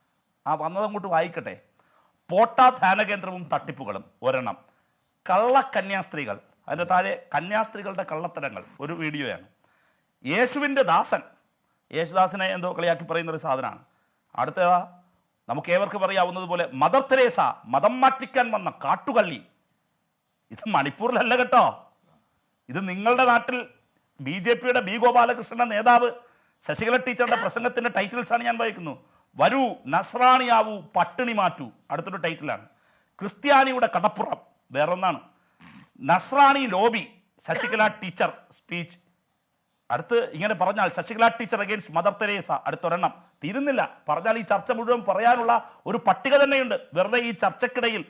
വന്നതങ്ങോട്ട് വായിക്കട്ടെ. പോട്ട ധ്യാനകേന്ദ്രവും തട്ടിപ്പുകളും ഒരെണ്ണം, കള്ളക്കന്യാസ്ത്രീകൾ, അതിൻ്റെ താഴെ കന്യാസ്ത്രീകളുടെ കള്ളത്തരങ്ങൾ, ഒരു വീഡിയോയാണ്. യേശുവിൻ്റെ ദാസൻ, യേശുദാസിനെ എന്തോ കളിയാക്കി പറയുന്നൊരു സാധനമാണ്. അടുത്തതാ, നമുക്ക് ഏവർക്കും അറിയാവുന്നതുപോലെ മദർ തെരേസ മതം മാറ്റിക്കാൻ വന്ന കാട്ടുകള്ളി. ഇത് മണിപ്പൂരിലല്ല കേട്ടോ, ഇത് നിങ്ങളുടെ നാട്ടിൽ BJPയുടെ B. ഗോപാലകൃഷ്ണന്റെ നേതാവ് ശശികല ടീച്ചറുടെ പ്രസംഗത്തിന്റെ ടൈറ്റിൽസാണ് ഞാൻ വായിക്കുന്നു. വരൂ നസ്രാണിയാവൂ പട്ടിണി മാറ്റൂ, അടുത്തൊരു ടൈറ്റിലാണ്. ക്രിസ്ത്യാനിയുടെ കടപ്പുറം വേറൊന്നാണ്. Nasrani lobby, Sasikala teacher speech. അടുത്ത് ഇങ്ങനെ പറഞ്ഞാൽ Sasikala teacher against Mother Teresa, അടുത്തൊരെണ്ണം. തീരുന്നില്ല, പറഞ്ഞാൽ ഈ ചർച്ച മുഴുവൻ പറയാനുള്ള ഒരു പട്ടിക തന്നെയുണ്ട്. വെറുതെ ഈ ചർച്ചക്കിടയിൽ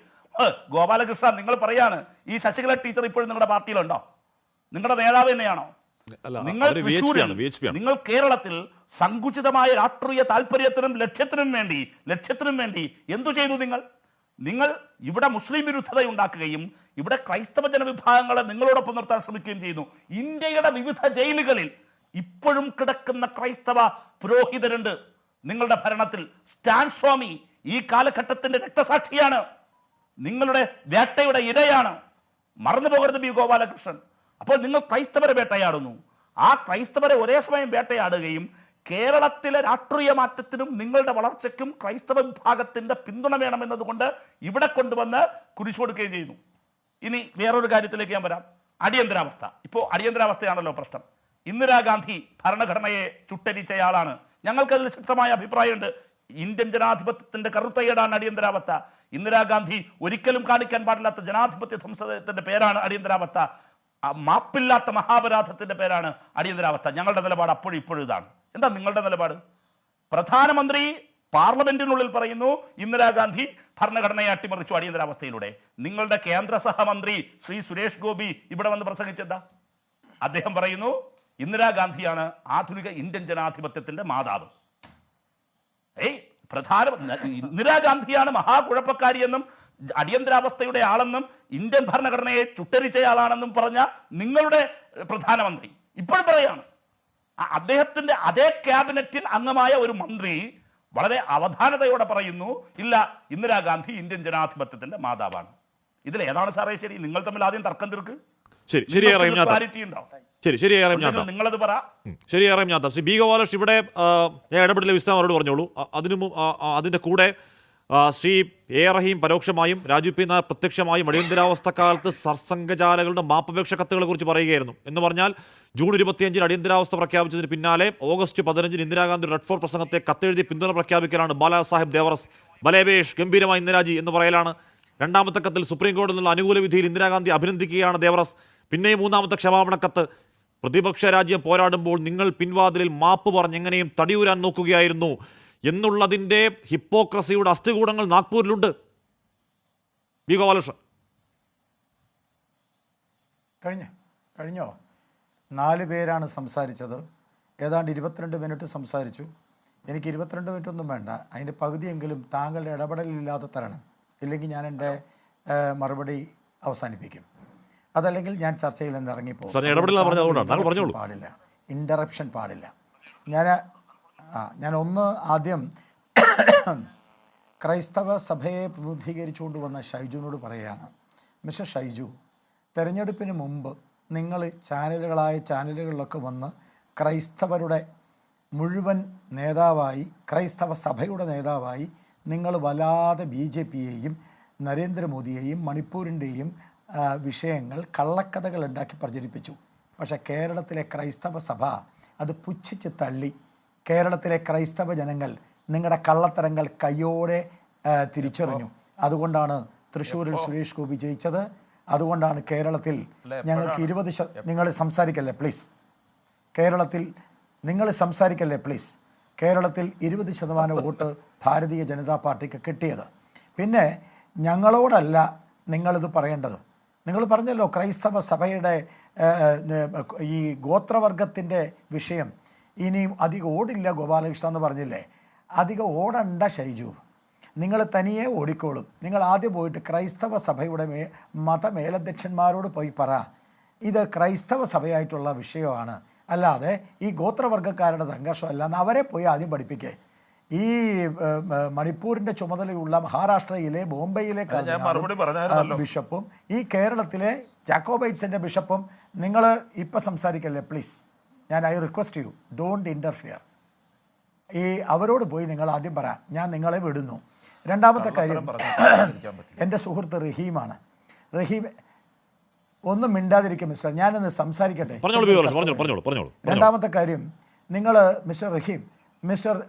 ഗോപാലകൃഷ്ണ നിങ്ങൾ പറയാണ് ഈ ശശികല ടീച്ചർ ഇപ്പോഴും നിങ്ങളുടെ പാർട്ടിയിലുണ്ടോ? നിങ്ങളുടെ നേതാവ് തന്നെയാണോ? നിങ്ങൾ കേരളത്തിൽ സങ്കുചിതമായ രാഷ്ട്രീയ താല്പര്യത്തിനും ലക്ഷ്യത്തിനും വേണ്ടി എന്തു ചെയ്തു? നിങ്ങൾ ഇവിടെ മുസ്ലിം വിരുദ്ധത ഉണ്ടാക്കുകയും ഇവിടെ ക്രൈസ്തവ ജനവിഭാഗങ്ങളെ നിങ്ങളോടൊപ്പം നിർത്താൻ ശ്രമിക്കുകയും ചെയ്യുന്നു. ഇന്ത്യയുടെ വിവിധ ജയിലുകളിൽ ഇപ്പോഴും കിടക്കുന്ന ക്രൈസ്തവ പുരോഹിതരുണ്ട് നിങ്ങളുടെ ഭരണത്തിൽ. സ്റ്റാൻ സ്വാമി ഈ കാലഘട്ടത്തിന്റെ രക്തസാക്ഷിയാണ്, നിങ്ങളുടെ വേട്ടയുടെ ഇരയാണ്. മറന്നു പോകരുത് B. ഗോപാലകൃഷ്ണൻ. അപ്പോൾ നിങ്ങൾ ക്രൈസ്തവരെ വേട്ടയാടുന്നു. ആ ക്രൈസ്തവരെ ഒരേ സമയം വേട്ടയാടുകയും കേരളത്തിലെ രാഷ്ട്രീയ മാറ്റത്തിനും നിങ്ങളുടെ വളർച്ചയ്ക്കും ക്രൈസ്തവ വിഭാഗത്തിന്റെ പിന്തുണ വേണമെന്നതുകൊണ്ട് ഇവിടെ കൊണ്ടുവന്ന് കുരിശു കൊടുക്കുകയും ചെയ്യുന്നു. ഇനി വേറൊരു കാര്യത്തിലേക്ക് ഞാൻ വരാം. അടിയന്തരാവസ്ഥ. ഇപ്പോൾ അടിയന്തരാവസ്ഥയാണല്ലോ പ്രശ്നം. ഇന്ദിരാഗാന്ധി ഭരണഘടനയെ ചുട്ടരിച്ചയാളാണ്. ഞങ്ങൾക്കതിൽ ശക്തമായ അഭിപ്രായമുണ്ട്. ഇന്ത്യൻ ജനാധിപത്യത്തിന്റെ കറുത്തയേടാണ് അടിയന്തരാവസ്ഥ. ഇന്ദിരാഗാന്ധി ഒരിക്കലും കാണിക്കാൻ പാടില്ലാത്ത ജനാധിപത്യ ധ്വംസനത്തിന്റെ പേരാണ് അടിയന്തരാവസ്ഥ. മാപ്പില്ലാത്ത മഹാപരാധത്തിന്റെ പേരാണ് അടിയന്തരാവസ്ഥ. ഞങ്ങളുടെ നിലപാട് അപ്പോഴും ഇപ്പോഴും ഇതാണ്. എന്താ നിങ്ങളുടെ നിലപാട്? പ്രധാനമന്ത്രി പാർലമെന്റിനുള്ളിൽ പറയുന്നു ഇന്ദിരാഗാന്ധി ഭരണഘടനയെ അട്ടിമറിച്ചു അടിയന്തരാവസ്ഥയിലൂടെ. നിങ്ങളുടെ കേന്ദ്ര സഹമന്ത്രി ശ്രീ സുരേഷ് ഗോപി ഇവിടെ വന്ന് പ്രസംഗിച്ചെന്താ? അദ്ദേഹം പറയുന്നു ഇന്ദിരാഗാന്ധിയാണ് ആധുനിക ഇന്ത്യൻ ജനാധിപത്യത്തിന്റെ മാതാവ്. ഇന്ദിരാഗാന്ധിയാണ് മഹാകുഴപ്പക്കാരിയെന്നും അടിയന്തരാവസ്ഥയുടെ ആളെന്നും ഇന്ത്യൻ ഭരണഘടനയെ ചുട്ടരിച്ചയാളാണെന്നും പറഞ്ഞ നിങ്ങളുടെ പ്രധാനമന്ത്രി ഇപ്പോഴും പറയാണ്. അദ്ദേഹത്തിന്റെ അതേ ക്യാബിനറ്റിൽ അംഗമായ ഒരു മന്ത്രി വളരെ അവധാനതയോടെ പറയുന്നു ഇല്ല, ഇന്ദിരാഗാന്ധി ഇന്ത്യൻ ജനാധിപത്യത്തിന്റെ മാതാവാണ്. ഇതിൽ ഏതാണ് സാറേ ശരി? നിങ്ങൾ തമ്മിൽ ആദ്യം തർക്കം തീർക്ക്. ക്ലാരിറ്റി ഉണ്ടോ? നിങ്ങളത് പറ. ശരിയാറാം ഞാൻ ശ്രീ B. ഗോപാലകൃഷ്ണൻ ഇവിടെ ഞാൻ ഇടപെടൽ വിശദം അവരോട് പറഞ്ഞോളൂ. അതിൻ്റെ കൂടെ Shri A. Rahim പരോക്ഷമായും Rajeev P. Nair പ്രത്യക്ഷമായും അടിയന്തരാവസ്ഥ കാലത്ത് സർസംഘചാലകളുടെ മാപ്പപേക്ഷ കത്തുകളെ കുറിച്ച് പറയുകയായിരുന്നു. എന്ന് പറഞ്ഞാൽ ജൂൺ 25 അടിയന്തരാവസ്ഥ പ്രഖ്യാപിച്ചതിന് പിന്നാലെ ഓഗസ്റ്റ് 15 ഇന്ദിരാഗാന്ധി റെഡ് ഫോർട്ട് പ്രസംഗത്തെ കത്തെഴുതി പിന്തുണ പ്രഖ്യാപിക്കലാണ് ബാലാസാഹിബ് ദേവറസ് ബലേബേഷ് ഗംഭീരമായ ഇന്ദിരാജി എന്ന് പറയലാണ്. രണ്ടാമത്തെ കത്തിൽ സുപ്രീം കോടതിയിൽ നിന്നുള്ള അനുകൂല വിധിയിൽ ഇന്ദിരാഗാന്ധി അഭിനന്ദിക്കുകയാണ് ദേവറസ്. പിന്നെയും മൂന്നാമത്തെ ക്ഷമാപണ കത്ത്, പ്രതിപക്ഷ രാജ്യം പോരാടുമ്പോൾ നിങ്ങൾ പിൻവാതിലിൽ മാപ്പ് പറഞ്ഞ് എങ്ങനെയും തടിയൂരാൻ നോക്കുകയായിരുന്നു. എന്നുള്ളതിൻ്റെ ഹിപ്പോക്രസിയുടെ അസ്ഥികൂടങ്ങൾ നാഗ്പൂരിലുണ്ട്. ബി ഗോപാലകൃഷ്ണൻ. കഴിഞ്ഞോ 4 പേരാണ് സംസാരിച്ചത്. ഏതാണ്ട് 22 മിനിറ്റ് സംസാരിച്ചു. എനിക്ക് 22 മിനിറ്റ് ഒന്നും വേണ്ട, അതിൻ്റെ പകുതിയെങ്കിലും താങ്കളുടെ ഇടപെടലില്ലാതെ തരണം. ഇല്ലെങ്കിൽ ഞാൻ എൻ്റെ മറുപടി അവസാനിപ്പിക്കും. അതല്ലെങ്കിൽ ഞാൻ ചർച്ചയിൽ നിന്ന് ഇറങ്ങിപ്പോകും. പാടില്ല, ഇൻ്ററപ്ഷൻ പാടില്ല. ഞാൻ ആദ്യം ക്രൈസ്തവ സഭയെ പ്രതിനിധീകരിച്ചുകൊണ്ട് വന്ന ഷൈജുവിനോട് പറയുകയാണ്. മിസ്റ്റർ ഷൈജു, തെരഞ്ഞെടുപ്പിന് മുമ്പ് നിങ്ങൾ ചാനലുകളിലൊക്കെ വന്ന് ക്രൈസ്തവരുടെ മുഴുവൻ നേതാവായി, ക്രൈസ്തവ സഭയുടെ നേതാവായി നിങ്ങൾ വല്ലാതെ BJPയെയും നരേന്ദ്രമോദിയെയും മണിപ്പൂരിൻ്റെയും വിഷയങ്ങൾ കള്ളക്കഥകൾ ഉണ്ടാക്കി പ്രചരിപ്പിച്ചു. പക്ഷേ കേരളത്തിലെ ക്രൈസ്തവ സഭ അത് പുച്ഛിച്ച് തള്ളി. കേരളത്തിലെ ക്രൈസ്തവ ജനങ്ങൾ നിങ്ങളുടെ കള്ളത്തരങ്ങൾ കയ്യോടെ തിരിച്ചറിഞ്ഞു. അതുകൊണ്ടാണ് തൃശ്ശൂരിൽ സുരേഷ് ഗോപി ജയിച്ചത്. അതുകൊണ്ടാണ് കേരളത്തിൽ ഞങ്ങൾക്ക് 20% നിങ്ങൾ സംസാരിക്കല്ലേ പ്ലീസ്. കേരളത്തിൽ 20% വോട്ട് ഭാരതീയ ജനതാ പാർട്ടിക്ക് കിട്ടിയത്. പിന്നെ ഞങ്ങളോടല്ല നിങ്ങളിത് പറയേണ്ടത്. നിങ്ങൾ പറഞ്ഞല്ലോ ക്രൈസ്തവ സഭയുടെ ഈ ഗോത്രവർഗത്തിൻ്റെ വിഷയം ഇനിയും അധികം ഓടില്ല ഗോപാലകൃഷ്ണൻ എന്ന് പറഞ്ഞില്ലേ. അധികം ഓടണ്ട ഷൈജു, നിങ്ങൾ തനിയെ ഓടിക്കോളും. നിങ്ങൾ ആദ്യം പോയിട്ട് ക്രൈസ്തവ സഭയുടെ മതമേലധ്യക്ഷന്മാരോട് പോയി പറ, ഇത് ക്രൈസ്തവ സഭയായിട്ടുള്ള വിഷയമാണ്, അല്ലാതെ ഈ ഗോത്രവർഗ്ഗക്കാരുടെ സംഘർഷമല്ല എന്ന് അവരെ പോയി ആദ്യം പഠിപ്പിക്കേ. ഈ മണിപ്പൂരിൻ്റെ ചുമതലയുള്ള മഹാരാഷ്ട്രയിലെ ബോംബെയിലെ ബിഷപ്പും ഈ കേരളത്തിലെ ജാക്കോബൈറ്റ്സിൻ്റെ ബിഷപ്പും നിങ്ങൾ ഇപ്പം സംസാരിക്കല്ലേ please. I request you, don't interfere. അവരോട് പോയി നിങ്ങൾ ആദ്യം പറ, ഞാൻ നിങ്ങളെ വിടുന്നു. രണ്ടാമത്തെ കാര്യം, എൻ്റെ സുഹൃത്ത് റഹീമാണ്. റഹീം ഒന്നും മിണ്ടാതിരിക്കും മിസ്റ്റർ, ഞാനൊന്ന് സംസാരിക്കട്ടെ. രണ്ടാമത്തെ കാര്യം, നിങ്ങൾ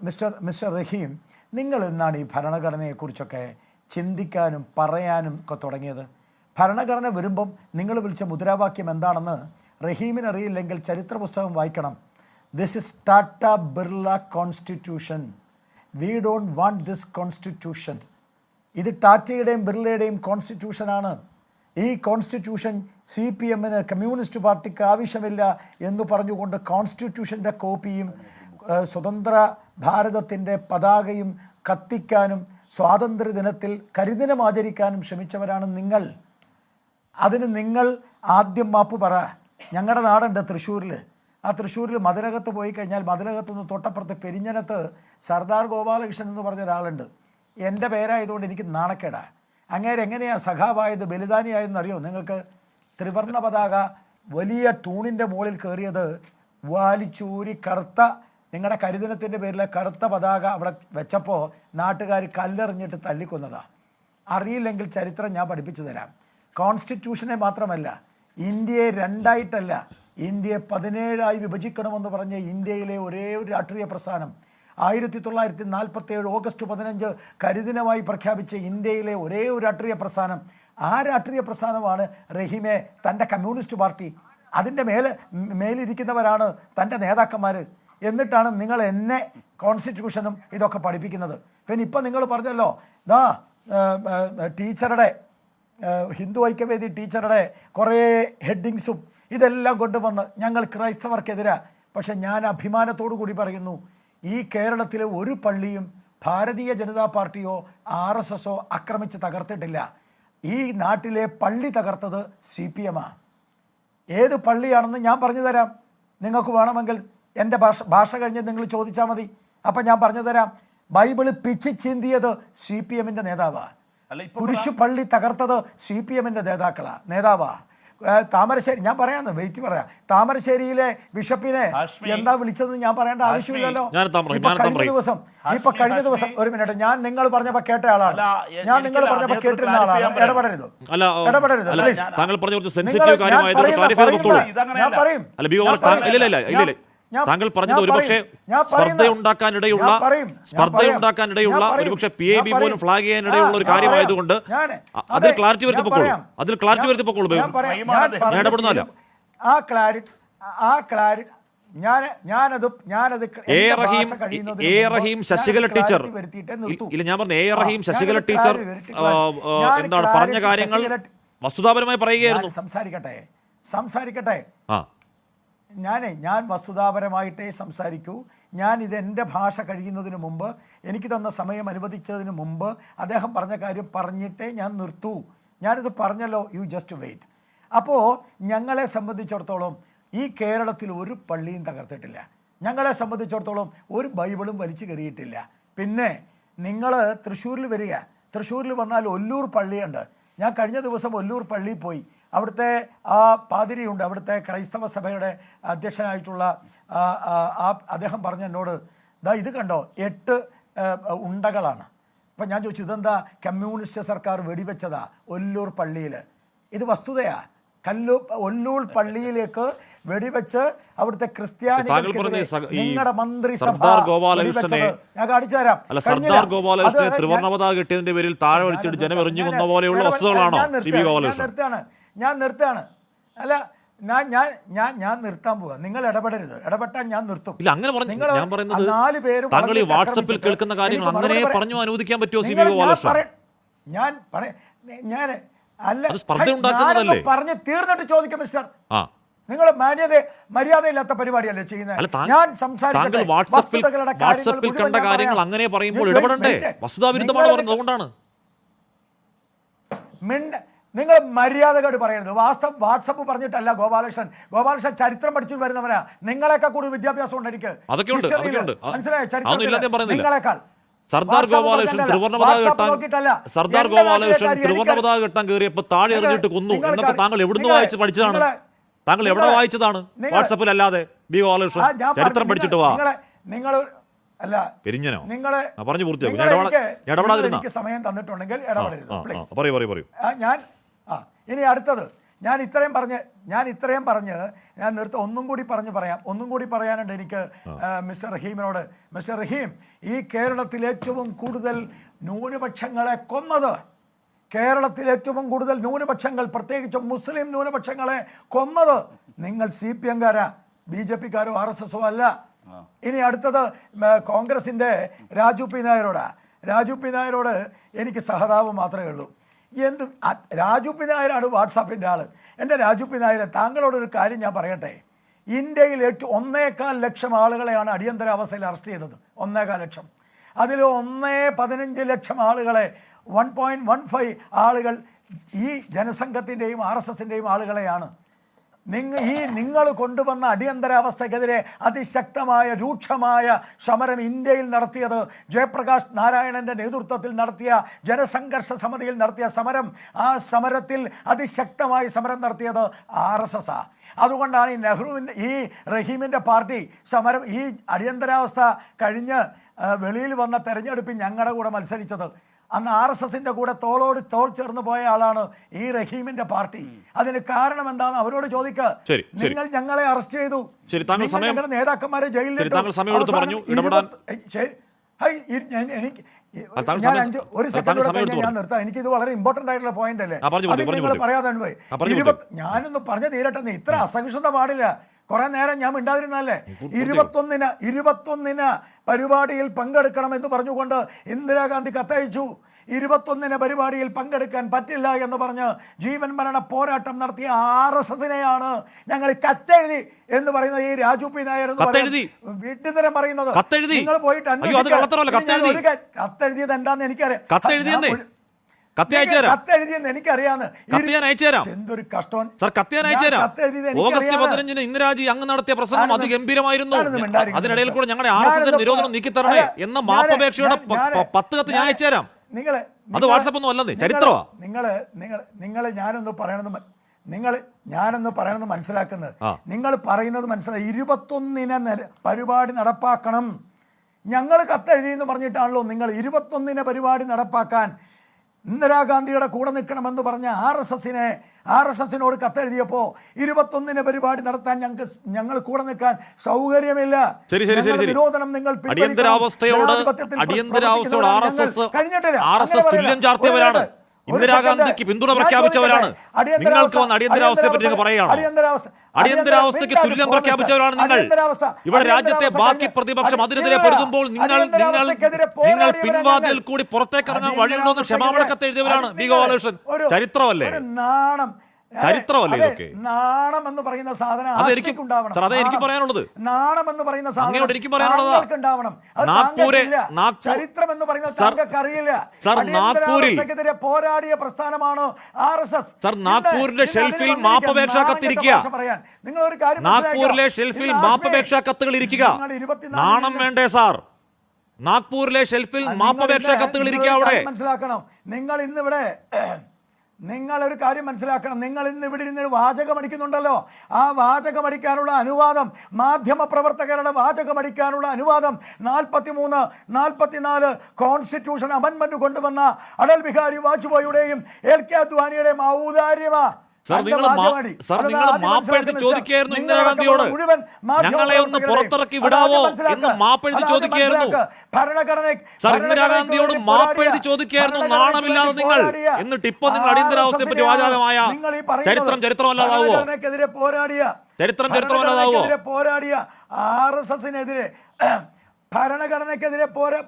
മിസ്റ്റർ റഹീം നിങ്ങൾ എന്നാണ് ഈ ഭരണഘടനയെക്കുറിച്ചൊക്കെ ചിന്തിക്കാനും പറയാനും ഒക്കെ തുടങ്ങിയത്? ഭരണഘടന വരുമ്പം നിങ്ങൾ വിളിച്ച മുദ്രാവാക്യം എന്താണെന്ന് റഹീമിന് അറിയില്ലെങ്കിൽ ചരിത്ര പുസ്തകം വായിക്കണം. This is Tata Birla constitution. We don't want this constitution. ഇത് ടാറ്റയുടെയും ബിർളയുടെയും കോൺസ്റ്റിറ്റ്യൂഷനാണ്. ഈ കോൺസ്റ്റിറ്റ്യൂഷൻ CPMന് കമ്മ്യൂണിസ്റ്റ് പാർട്ടിക്ക് ആവശ്യമില്ല എന്ന് പറഞ്ഞുകൊണ്ട് കോൺസ്റ്റിറ്റ്യൂഷൻ്റെ കോപ്പിയും സ്വതന്ത്ര ഭാരതത്തിൻ്റെ പതാകയും കത്തിക്കാനും സ്വാതന്ത്ര്യദിനത്തിൽ കരിദിനം ആചരിക്കാനും ശ്രമിച്ചവരാണ് നിങ്ങൾ. അതിന് നിങ്ങൾ ആദ്യം മാപ്പ് പറ. ഞങ്ങളുടെ നാടുണ്ട് തൃശ്ശൂരിൽ. ആ തൃശ്ശൂരിൽ മതിലകത്ത് പോയി കഴിഞ്ഞാൽ മതിലകത്തുനിന്ന് തൊട്ടപ്പുറത്ത് പെരിഞ്ഞനത്ത് സർദാർ ഗോപാലകൃഷ്ണൻ എന്ന് പറഞ്ഞ ഒരാളുണ്ട്. എൻ്റെ പേരായതുകൊണ്ട് എനിക്ക് നാണക്കേടാ. അങ്ങേരെങ്ങനെയാണ് സഖാവായത്, ബലിദാനിയായെന്നറിയോ നിങ്ങൾക്ക്? ത്രിവർണ്ണ പതാക വലിയ തൂണിൻ്റെ മുകളിൽ കയറിയത് വാലിച്ചൂരി കറുത്ത നിങ്ങളുടെ കരിദിനത്തിൻ്റെ പേരിലെ കറുത്ത പതാക അവിടെ വെച്ചപ്പോൾ നാട്ടുകാർ കല്ലെറിഞ്ഞിട്ട് തല്ലിക്കൊന്നതാണ്. അറിയില്ലെങ്കിൽ ചരിത്രം ഞാൻ പഠിപ്പിച്ചു തരാം. കോൺസ്റ്റിറ്റ്യൂഷനെ മാത്രമല്ല, ഇന്ത്യയെ 2ആയിട്ടല്ല, ഇന്ത്യയെ 17ആയി വിഭജിക്കണമെന്ന് പറഞ്ഞ ഇന്ത്യയിലെ ഒരേ ഒരു രാഷ്ട്രീയ പ്രസ്ഥാനം 1947 ഓഗസ്റ്റ് 15 കരിദിനമായി പ്രഖ്യാപിച്ച ഇന്ത്യയിലെ ഒരേ ഒരു രാഷ്ട്രീയ പ്രസ്ഥാനം. ആ രാഷ്ട്രീയ പ്രസ്ഥാനമാണ് റഹീമെ തൻ്റെ കമ്മ്യൂണിസ്റ്റ് പാർട്ടി. അതിൻ്റെ മേലിരിക്കുന്നവരാണ് തൻ്റെ നേതാക്കന്മാർ. എന്നിട്ടാണ് നിങ്ങൾ എന്നെ കോൺസ്റ്റിറ്റ്യൂഷനും ഇതൊക്കെ പഠിപ്പിക്കുന്നത്. പിന്നെ ഇപ്പം നിങ്ങൾ പറഞ്ഞല്ലോ ടീച്ചറുടെ ഹിന്ദു ഐക്യവേദി ടീച്ചറുടെ കുറേ ഹെഡിങ്സും ഇതെല്ലാം കൊണ്ടുവന്ന് ഞങ്ങൾ ക്രൈസ്തവർക്കെതിരാ. പക്ഷെ ഞാൻ അഭിമാനത്തോടു കൂടി പറയുന്നു, ഈ കേരളത്തിലെ ഒരു പള്ളിയും ഭാരതീയ ജനതാ പാർട്ടിയോ RSSോ ആക്രമിച്ച് തകർത്തിട്ടില്ല. ഈ നാട്ടിലെ പള്ളി തകർത്തത് CPMമാണ്. ഏത് പള്ളിയാണെന്ന് ഞാൻ പറഞ്ഞു തരാം. നിങ്ങൾക്ക് വേണമെങ്കിൽ എൻ്റെ ഭാഷ കഴിഞ്ഞ് നിങ്ങൾ ചോദിച്ചാൽ മതി. അപ്പം ഞാൻ പറഞ്ഞു തരാം. ബൈബിള് പിച്ച് ചീന്തിയത് CPMൻ്റെ നേതാവാണ്. കുരിശു പള്ളി തകർത്തത് CPMൻ്റെ നേതാവാണ്. താമരശ്ശേരി, ഞാൻ പറയാന്ന് വെയിറ്റ് പറയാം. താമരശ്ശേരിയിലെ ബിഷപ്പിനെ എന്താ വിളിച്ചതെന്ന് ഞാൻ പറയേണ്ട ആവശ്യമില്ലല്ലോ. കഴിഞ്ഞ ദിവസം ഒരു മിനിറ്റ്, ഞാൻ നിങ്ങൾ പറഞ്ഞപ്പോ കേട്ട ആളാണ്. ഞാൻ നിങ്ങൾ പറഞ്ഞപ്പോ കേട്ടിരുന്ന ആളാണ്. ഇടപെടരുത്. താങ്കൾ പറഞ്ഞത് ഒരുപക്ഷെ സ്പർദ്ധയുണ്ടാക്കാനിടയുള്ള ഒരുപക്ഷെ PIB പോലും ഫ്ലാഗ് ചെയ്യാനിടയുള്ള ഒരു കാര്യമായതുകൊണ്ട് അതിൽ ക്ലാരിറ്റി വരുത്തിപ്പോളൂ. ഞാൻ ഇടപെടുന്നതല്ല. ഞാനത് എ റഹീം ശശികല ടീച്ചർ ഇല്ല, ഞാൻ പറഞ്ഞു എ റഹീം ശശികല ടീച്ചർ എന്താണ് പറഞ്ഞ കാര്യങ്ങൾ വസ്തുതാപരമായി പറയുകയായിരുന്നു. സംസാരിക്കട്ടെ ഞാൻ വസ്തുതാപരമായിട്ടേ സംസാരിക്കൂ. ഞാൻ ഇതെൻ്റെ ഭാഷ കഴിയുന്നതിന് മുമ്പ്, എനിക്ക് തന്ന സമയം അനുവദിച്ചതിന് മുമ്പ് അദ്ദേഹം പറഞ്ഞ കാര്യം പറഞ്ഞിട്ടേ ഞാൻ നിർത്തൂ. ഞാനിത് പറഞ്ഞല്ലോ, യു ജസ്റ്റ് വെയിറ്റ്. അപ്പോൾ ഞങ്ങളെ സംബന്ധിച്ചിടത്തോളം ഈ കേരളത്തിൽ ഒരു പള്ളിയും തകർത്തിട്ടില്ല. ഞങ്ങളെ സംബന്ധിച്ചിടത്തോളം ഒരു ബൈബിളും വലിച്ചു കയറിയിട്ടില്ല. പിന്നെ നിങ്ങൾ തൃശ്ശൂരിൽ വരിക, തൃശ്ശൂരിൽ വന്നാൽ ഒല്ലൂർ പള്ളിയുണ്ട്. ഞാൻ കഴിഞ്ഞ ദിവസം ഒല്ലൂർ പള്ളിയിൽ പോയി. അവിടുത്തെ ആ പാതിരിയുണ്ട്, അവിടുത്തെ ക്രൈസ്തവ സഭയുടെ അധ്യക്ഷനായിട്ടുള്ള അദ്ദേഹം പറഞ്ഞു എന്നോട്, ഇത് കണ്ടോ 8 ഉണ്ടകളാണ്. അപ്പം ഞാൻ ചോദിച്ചു, ഇതെന്താ കമ്മ്യൂണിസ്റ്റ് സർക്കാർ വെടിവെച്ചതാ ഒല്ലൂർ പള്ളിയിൽ? ഇത് വസ്തുതയാ. ഒല്ലൂർ പള്ളിയിലേക്ക് വെടിവെച്ച് അവിടുത്തെ ക്രിസ്ത്യാനികൾക്കെതിരെ നിങ്ങളുടെ മന്ത്രിസഭ ഞാൻ കാണിച്ചു തരാം. സർദാർ ഗോപാലകൃഷ്ണനെ ത്രിവർണ്ണപതാക കിട്ടിയതിന്റെ പേരിൽ താഴെ വലിച്ചിട്ട് ജനം എറിഞ്ഞു കൊന്ന പോലെയുള്ള വസ്തുതകളാണോ? ഞാൻ നിർത്തുകയാണ്. അല്ല, ഞാൻ നിർത്താൻ പോവാ. നിങ്ങൾ ഇടപെട്ടാൽ ഞാൻ നിർത്തും. ഇല്ല, അങ്ങനെ പറഞ്ഞു. ഞാൻ പറയുന്നത് താങ്കൾ ഈ വാട്സപ്പിൽ കേൾക്കുന്ന കാര്യങ്ങൾ അങ്ങനെ പറഞ്ഞു അനുവദിക്കാൻ പറ്റുമോ? സി വി ഗോപാലകൃഷ്ണൻ ഞാൻ അല്ല പറഞ്ഞ് തീർന്നിട്ട് ചോദിക്കും മിസ്റ്റർ. നിങ്ങൾ മര്യാദയില്ലാത്ത പരിപാടിയല്ലേ ചെയ്യുന്നത്? ഞാൻ വാട്സപ്പിൽ കണ്ട കാര്യങ്ങൾ അങ്ങനെ പറയുമ്പോൾ ഇടപെടണ്ടേ? വസ്തുതാവിരുദ്ധമാണ് പറയുന്നത്, അതുകൊണ്ടാണ്. നിങ്ങൾ മര്യാദകേട് പറയരുത്. വാട്സപ്പ് പറഞ്ഞിട്ടല്ല ഗോപാലകൃഷ്ണൻ ചരിത്രം പഠിച്ചു വരുന്നവനാ. നിങ്ങളെക്കാൾ കൂടുതൽ വിദ്യാഭ്യാസം ഉണ്ട് എനിക്ക്, മനസ്സിലായോ? ചരിത്രം നിങ്ങളെക്കാൾ. സർദാർ ഗോപാലകൃഷ്ണൻ ത്രിവർണ്ണപതാക കെട്ടാൻ കയറിയപ്പോൾ താഴെ എറിഞ്ഞിട്ട് കൊന്നു എന്നൊക്കെ താങ്കൾ എവിടുന്ന് വായിച്ച് പഠിച്ചതാണ്? താങ്കൾ എവിടെ വായിച്ചതാണ്? വാട്സപ്പിൽ അല്ലാതെ ബി ഗോപാലകൃഷ്ണൻ ചരിത്രം പഠിച്ചിട്ട് വാ. നിങ്ങൾ അല്ല പെരിഞ്ഞനോ നിങ്ങളെ പറഞ്ഞു പൂർത്തിയാക്കും. എനിക്ക് സമയം തന്നിട്ടുണ്ടെങ്കിൽ ഇടപെടരുത്. ഇനി അടുത്തത് ഞാൻ ഇത്രയും പറഞ്ഞ് ഞാൻ നിർത്ത ഒന്നും കൂടി പറയാനുണ്ട് എനിക്ക് മിസ്റ്റർ റഹീമിനോട്. മിസ്റ്റർ റഹീം, ഈ കേരളത്തിൽ ഏറ്റവും കൂടുതൽ ന്യൂനപക്ഷങ്ങളെ കൊന്നത്, പ്രത്യേകിച്ച് മുസ്ലിം ന്യൂനപക്ഷങ്ങളെ കൊന്നത് നിങ്ങൾ CPM-കാരാ, BJP-ക്കാരോ RSS-ഓ അല്ല. ഇനി അടുത്തത് കോൺഗ്രസിൻ്റെ രാജു പി നായരോട് എനിക്ക് സഹതാപം മാത്രമേ ഉള്ളൂ. രാജു പി നായരാണ് വാട്സാപ്പിൻ്റെ ആൾ. എൻ്റെ രാജു പി നായരെ, താങ്കളോടൊരു കാര്യം ഞാൻ പറയട്ടെ. ഇന്ത്യയിൽ 1.25 ലക്ഷം ആളുകളെയാണ് അടിയന്തരാവസ്ഥയിൽ അറസ്റ്റ് ചെയ്തത്. 1.25 ലക്ഷം. അതിൽ 1.15 ലക്ഷം ആളുകളെ 1.15 ആളുകൾ ഈ ജനസംഘത്തിൻ്റെയും RSS-ൻ്റെയും ആളുകളെയാണ്. നിങ്ങൾ കൊണ്ടുവന്ന അടിയന്തരാവസ്ഥക്കെതിരെ അതിശക്തമായ രൂക്ഷമായ സമരം ഇന്ത്യയിൽ നടത്തിയത്, ജയപ്രകാശ് നാരായണൻ്റെ നേതൃത്വത്തിൽ നടത്തിയ ജനസംഘർഷ സമിതിയിൽ നടത്തിയ സമരം, ആ സമരത്തിൽ അതിശക്തമായി സമരം നടത്തിയത് RSS-ആണ്. അതുകൊണ്ടാണ് ഈ റഹീമിൻ്റെ പാർട്ടി സമരം, ഈ അടിയന്തരാവസ്ഥ കഴിഞ്ഞ് വെളിയിൽ വന്ന തെരഞ്ഞെടുപ്പിൽ ഞങ്ങളുടെ കൂടെ മത്സരിച്ചത്. അന്ന് RSS-ന്റെ കൂടെ തോളോട് തോൾ ചേർന്ന് പോയ ആളാണ് ഈ റഹീമിന്റെ പാർട്ടി. അതിന് കാരണം എന്താണെന്ന് അവരോട് ചോദിക്കുക. നിങ്ങൾ ഞങ്ങളെ അറസ്റ്റ് ചെയ്തു, ഞങ്ങളുടെ നേതാക്കന്മാരെ ജയിലിൽ ഒരു സെക്കൻഡ് ഞാൻ നിർത്താം. എനിക്കിത് വളരെ ഇമ്പോർട്ടന്റ് ആയിട്ടുള്ള പോയിന്റ് അല്ലേ, നിങ്ങൾ പറയാതെ പോയി. ഞാനൊന്ന് പറഞ്ഞു തീരട്ടെ. ഇത്ര അസഹിഷ്ണുത പാടില്ല. കുറെ നേരം ഞാൻ മിണ്ടാതിരുന്നല്ലേ. 21-ന് പരിപാടിയിൽ പങ്കെടുക്കണമെന്ന് പറഞ്ഞുകൊണ്ട് ഇന്ദിരാഗാന്ധി കത്തയച്ചു. 21-ന് പരിപാടിയിൽ പങ്കെടുക്കാൻ പറ്റില്ല എന്ന് പറഞ്ഞ് ജീവൻ മരണ പോരാട്ടം നടത്തിയ RSS-നെയാണ് ഞങ്ങൾ കത്തെഴുതി എന്ന് പറയുന്നത്. ഈ രാജു പി നായർ വീട്ടുതരം പറയുന്നത് നിങ്ങൾ പോയിട്ട് കത്തെഴുതിയത് എന്താന്ന് എനിക്കറിയാം. കത്തെഴുതിയെന്ന് എനിക്കറിയാന്ന്. എന്തൊരു കഷ്ടം. ഓഗസ്റ്റ് 15-ന് ഇന്ദിരാജി അങ്ങ് നടത്തിയ പ്രസംഗം അതിഗംഭീരമായിരുന്നു. അതിനിടയിൽ കൂടെ ഞങ്ങളുടെ RSS നിരോധനം നീക്കിത്തരണേ എന്ന മാപ്പപേക്ഷയുടെ 10 കത്ത് ഞാൻ അയച്ചു തരാം. അത് വാട്സപ്പ് ഒന്നും അല്ലെന്നേ, ചരിത്രമാ. ഞാനൊന്ന് പറയണമെന്ന് മനസ്സിലാക്കുന്നത്, നിങ്ങൾ പറയുന്നത് മനസ്സിലായി. 21-ന് പരിപാടി നടപ്പാക്കണം. ഞങ്ങൾ കത്തെഴുതിയെന്ന് പറഞ്ഞിട്ടാണല്ലോ നിങ്ങൾ 21-ന് പരിപാടി നടപ്പാക്കാൻ ഇന്ദിരാഗാന്ധിയുടെ കൂടെ നിൽക്കണമെന്ന് പറഞ്ഞ RSS-നോട് കത്തെഴുതിയപ്പോൾ 21-ന് പരിപാടി നടത്താൻ ഞങ്ങൾ കൂടെ നിൽക്കാൻ സൗകര്യമില്ല. നിരോധനം നിങ്ങൾ അടിയന്തരാവസ്ഥയോട് RSS തുല്യം ചാർത്തിയവരാണ്. ഇന്ദിരാഗാന്ധിക്ക് പിന്തുണ പ്രഖ്യാപിച്ചവരാണ്. നിങ്ങൾക്ക് വന്ന് അടിയന്തരാവസ്ഥയെ പറ്റി പറയുകയാണ്. അടിയന്തരാവസ്ഥയ്ക്ക് തുല്യം പ്രഖ്യാപിച്ചവരാണ് നിങ്ങൾ. ഇവിടെ രാജ്യത്തെ ബാക്കി പ്രതിപക്ഷം അതിനെതിരെ പൊരുതുമ്പോൾ നിങ്ങൾ പിൻവാതിൽ കൂടി പുറത്തേക്ക് ഇറങ്ങാൻ വഴിയുണ്ടോന്ന് ക്ഷമാപണക്കത്ത് എഴുതിയവരാണ് ബി ഗോപാലകൃഷ്ണൻ. ചരിത്രമല്ലേ ചരിത്രമല്ലേ ഇതൊക്കെ? നാണം എന്ന് പറയുന്ന സാധനം അതെനിക്ക് പറയാനുള്ളത്. നാണം എന്ന് പറയുന്ന അങ്ങയോട് എനിക്ക് പറയാനുള്ളതാ. ചരിത്രം എന്ന് പറയുന്നത് താങ്കൾക്ക് അറിയില്ല. അടിയന്തരാവസ്ഥക്കെതിരെ പോരാടിയ പ്രസ്ഥാനമാണ് RSS. സർ, നാഗ്പൂരിലെ ഷെൽഫിൽ മാപ്പപേക്ഷാ കത്തിരിക്കുക. നിങ്ങൾ ഒരു കാര്യം നാഗ്പൂരിലെ ഷെൽഫിൽ മാപ്പപേക്ഷാ കത്തുകൾ ഇരിക്കുക. നാണം വേണ്ടേ സാർ? നാഗ്പൂരിലെ ഷെൽഫിൽ മാപ്പപേക്ഷാ കത്തുകൾ ഇരിക്കുക. അവിടെ മനസ്സിലാക്കണം. നിങ്ങൾ ഒരു കാര്യം മനസ്സിലാക്കണം. നിങ്ങൾ ഇന്ന് ഇവിടെ ഇരുന്ന് വാചകമടിക്കുന്നുണ്ടല്ലോ. ആ വാചകമടിക്കാനുള്ള അനുവാദം, മാധ്യമ പ്രവർത്തകരുടെ വാചകമടിക്കാനുള്ള അനുവാദം 43, 44 കോൺസ്റ്റിറ്റ്യൂഷൻ അമെൻമെന്റ് കൊണ്ടുവന്ന അടൽ ബിഹാരി വാജ്പേയിയുടെയും LK അദ്വാനിയുടെയും ഔദാര്യമാ. നിങ്ങൾ മാപ്പെഴുതി ചോദിക്കായിരുന്നു ഇന്ദിരാഗാന്ധിയോട്, ഞങ്ങളെ ഒന്ന് പുറത്തിറക്കി വിടാവോ എന്ന് മാപ്പെഴുതി ചോദിക്കായിരുന്നു. സർ, ഇന്ദിരാഗാന്ധിയോട് മാപ്പെഴുതി ചോദിക്കായിരുന്നു നാണമില്ലാതെ നിങ്ങൾ. എന്നിട്ട് ഇപ്പൊ നിങ്ങൾ അടിയന്തരാവസ്ഥയെ പറ്റി വാചകമായ ചരിത്രമല്ലാതാവോ? ചരിത്രമല്ലാതാവോ? പോരാടിയ RSSനെതിരെ,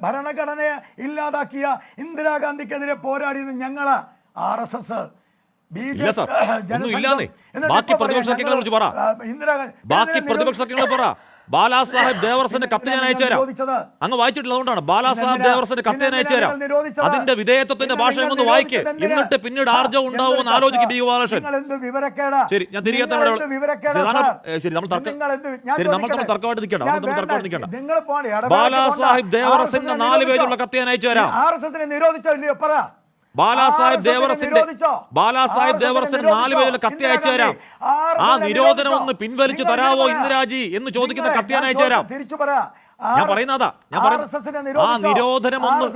ഭരണഘടനയെ ഇല്ലാതാക്കിയ ഇന്ദിരാഗാന്ധിക്കെതിരെ പോരാടിയത് ഞങ്ങളാ. RSS ബാക്കി പ്രതിപക്ഷ സഖ്യങ്ങളെ കുറിച്ച് പറ. ബാക്കി പ്രതിപക്ഷ സഖ്യങ്ങളെ പറ. ബാലാ സാഹേബ് ദേവർസിന്റെ കത്ത് ഞാൻ അയച്ചുതരാം. അങ്ങ് വായിച്ചിട്ടില്ല, അതുകൊണ്ടാണ്. ബാലാ സാഹേബ് ദേവർസിന്റെ കത്ത് ഞാൻ അയച്ചുതരാം. അതിന്റെ വിധേയത്വത്തിന്റെ ഭാഷ ഒന്ന് വായിക്ക്. എന്നിട്ട് പിന്നീട് ആർജവം ഉണ്ടാവുമെന്ന് ആലോചിക്കും ബി ഗോപാലകൃഷ്ണൻ. ശരി, ഞാൻ തിരികെ നമ്മൾ തർക്കമായിട്ട് നിൽക്കണം. ബാലാ സാഹേബ് ദേവർസിന്റെ 4 പേജുള്ള കത്ത് ഞാൻ അയച്ചുതരാം. നിരോധിച്ചോ ഇല്ലയോ പറ. ബാലാ സാഹേബ് ദേവർസിന്റെ 4 പേജിൽ കത്തി അയച്ചു തരാം. ആ നിരോധനം ഒന്ന് പിൻവലിച്ചു തരാവോ ഇന്ദിരാജി എന്ന് ചോദിക്കുന്ന കത്തി ഞാൻ അയച്ചു തരാം. ഞാൻ പറയുന്നതാ, ആ നിരോധനം ഒന്ന്,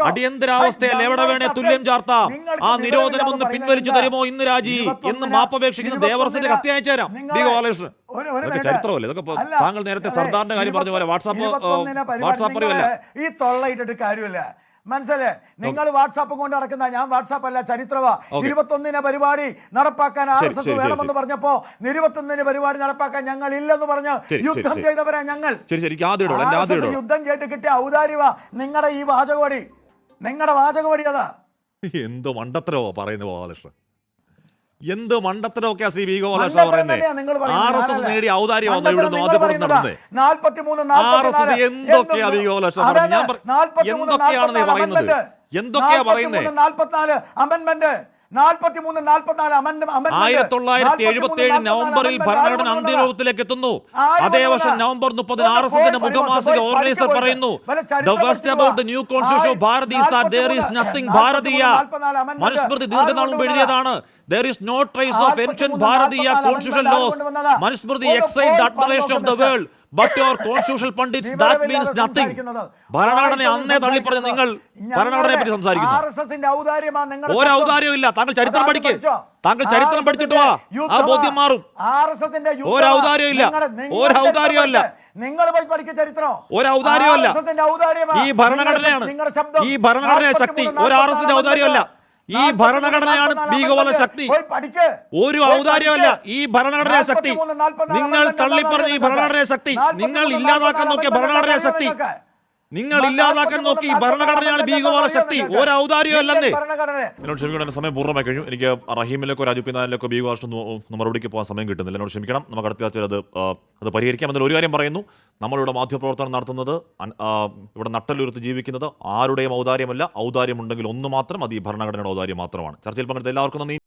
അടിയന്തരാവസ്ഥയിൽ എവിടെ വേണേ തുല്യം ചാർത്താം, ആ നിരോധനം ഒന്ന് പിൻവലിച്ചു തരുമോ ഇന്ദിരാജി എന്ന് മാപ്പപേക്ഷിക്കുന്ന ദേവർസിന്റെ കത്തി അയച്ചു തരാം. ബി ഗോപാലകൃഷ്ണൻ, ഇതൊക്കെ ചരിത്രമല്ലേ? ഇതൊക്കെ താങ്കൾ നേരത്തെ സർദാറിന്റെ കാര്യം പറഞ്ഞ പോലെ വാട്സാപ്പ് പറയുമല്ല. ഈ തൊള്ളയിട്ടിട്ട് കാര്യമില്ല, മനസ്സിലെ? നിങ്ങൾ വാട്സാപ്പ് കൊണ്ട് നടക്കുന്ന, ഞാൻ വാട്സാപ്പ് അല്ല, ചരിത്രവാ. 21 പരിപാടി നടപ്പാക്കാൻ RSS വേണമെന്ന് പറഞ്ഞപ്പോ 21 പരിപാടി നടപ്പാക്കാൻ ഞങ്ങൾ ഇല്ലെന്ന് പറഞ്ഞ് യുദ്ധം ചെയ്തവരാ ഞങ്ങൾ. യുദ്ധം ചെയ്ത് കിട്ടിയ ഔദാര്യവാ നിങ്ങളുടെ ഈ വാചകവടി. നിങ്ങളുടെ വാചകവടി അതാ. എന്തോ മണ്ടത്തരവോ പറയുന്നത് ഗോപാലകൃഷ്ണൻ, എന്ത് മണ്ടത്തരമൊക്കെയാ ശ്രീ ബി ഗോപാലകൃഷ്ണൻ പറയുന്നത്. RSS നേടിയ ഔദാര്യമാണ് ഇവിടുന്ന് ആദ്യപുറത്ത് നടന്നത്. RSS എന്തൊക്കെയാ ബി ഗോപാലകൃഷ്ണൻ പറഞ്ഞത്? എന്തൊക്കെയാണെന്ന് പറയുന്നത്? എന്തൊക്കെയാ പറയുന്നത്? 1977 നവംബറിൽ ഭരണഘടന അന്ത്യരൂപത്തിലേക്ക് എത്തുന്നു. അതേ വർഷം നവംബർ 30 RSSന്റെ മുഖമാസിക ഓർഗനൈസർ പറയുന്നു, the best about the new constitution of Bharat is that there is nothing Bharatiya. മനുസ്മൃതി ദീർഘനാൾ മുമ്പ് എഴുതിയതാണ്. There is no trace of ancient Bharatiya constitutional laws. Manusmriti exiled the admiration of the world. But your constitutional pundits, that means nothing. ഭരണഘടന അന്നേ തള്ളിപ്പറഞ്ഞ നിങ്ങൾ ഭരണഘടനയെ പറ്റി സംസാരിക്കുന്നു. ഒരു ഔദാര്യവും ഇല്ല. താങ്കൾ ചരിത്രം പഠിക്ക്. താങ്കൾ ചരിത്രം പഠിച്ചിട്ട് വാ, ആ ബോധ്യം മാറും. ഒരു ഔദാര്യവും ഇല്ല. ഒരു ഔദാര്യവും അല്ല. നിങ്ങൾ പോയി പഠിക്കുക ചരിത്രം. ഒരു ഔദാര്യവും അല്ല. ഈ ഭരണഘടനയാണ്, ഈ ഭരണഘടനയുടെ ശക്തി. ഒരു RSSന്റെ ഔദാര്യമല്ല. ഈ ഭരണഘടനയാണ് ബി ഗോപാലകൃഷ്ണൻ ശക്തി. ഒരു ഔദാര്യമല്ല. ഈ ഭരണഘടനാ ശക്തി നിങ്ങൾ തള്ളിപ്പറഞ്ഞ ഈ ഭരണഘടനാ ശക്തി നിങ്ങൾ ഇല്ലാതാക്കാൻ നോക്കിയ ഭരണഘടനാ ശക്തി നിങ്ങൾ ഇല്ലാതാക്കാൻ നോക്കി ഈ ഭരണഘടനയാണ് ബി ഗോപാല ശക്തി. ഒരു ഔദാര്യമല്ലെന്നേ. എന്നോട് ക്ഷമിക്കണം, എന്റെ സമയം പൂർണ്ണമായി കഴിഞ്ഞു. എനിക്ക് റഹീമിലേക്കോ രാജു പിന്നാലിലേക്കോ ബി ഗോപാലകൃഷ്ണൻ മറുപടിക്ക് പോകാൻ സമയം കിട്ടുന്നില്ല. എന്നോട് ക്ഷമിക്കണം. നമുക്ക് അടുത്ത ആഴ്ച അത് പരിഹരിക്കാം. എന്നൊരു ഒരു കാര്യം പറയുന്നു, നമ്മളിവിടെ മാധ്യമപ്രവർത്തനം നടത്തുന്നത്, ഇവിടെ നട്ടലുയർത്തി ജീവിക്കുന്നത് ആരുടെയും ഔദാര്യമല്ല. ഔദാര്യമുണ്ടെങ്കിൽ ഒന്ന് മാത്രം, അത് ഈ ഭരണഘടനയുടെ ഔദാര്യം മാത്രമാണ്. ചർച്ചയിൽ പങ്കെടുത്ത എല്ലാവർക്കും നന്ദി.